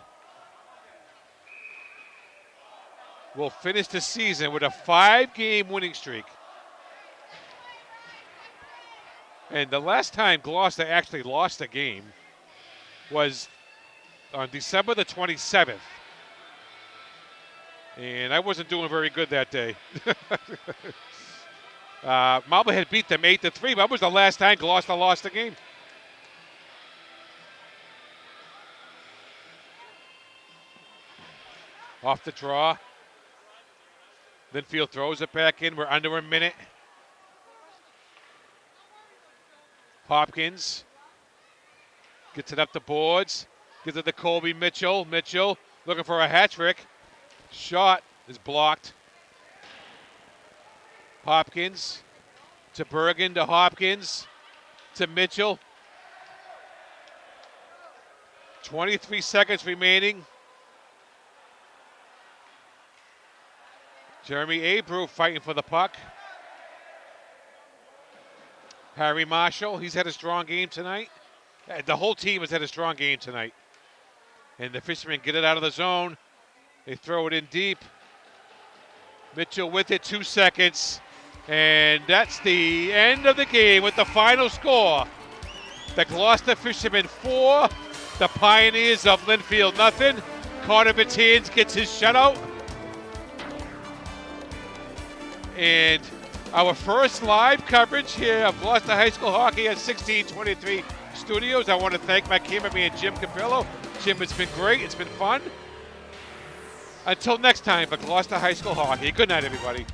will finish the season with a 5-game winning streak. And the last time Gloucester actually lost a game was on December the 27th. And I wasn't doing very good that day. Marblehead beat them 8-3, but that was the last time Gloucester lost a game. Off the draw. Lynnfield throws it back in. We're under a minute. Hopkins gets it up the boards. Gives it to Colby Mitchell. Mitchell looking for a hat trick. Shot is blocked. Hopkins to Bergen to Hopkins to Mitchell. 23 seconds remaining. Jeremy Abreu fighting for the puck. Harry Marshall, he's had a strong game tonight. The whole team has had a strong game tonight. And the Fishermen get it out of the zone. They throw it in deep. Mitchell with it, 2 seconds. And that's the end of the game with the final score. The Gloucester Fishermen 4, the Pioneers of Lynnfield nothing. Carter Bertans gets his shutout. And our first live coverage here of Gloucester High School hockey at 1623 Studios. I want to thank my cameraman, Jim Capillo. Jim, it's been great. It's been fun. Until next time for Gloucester High School hockey. Good night, everybody.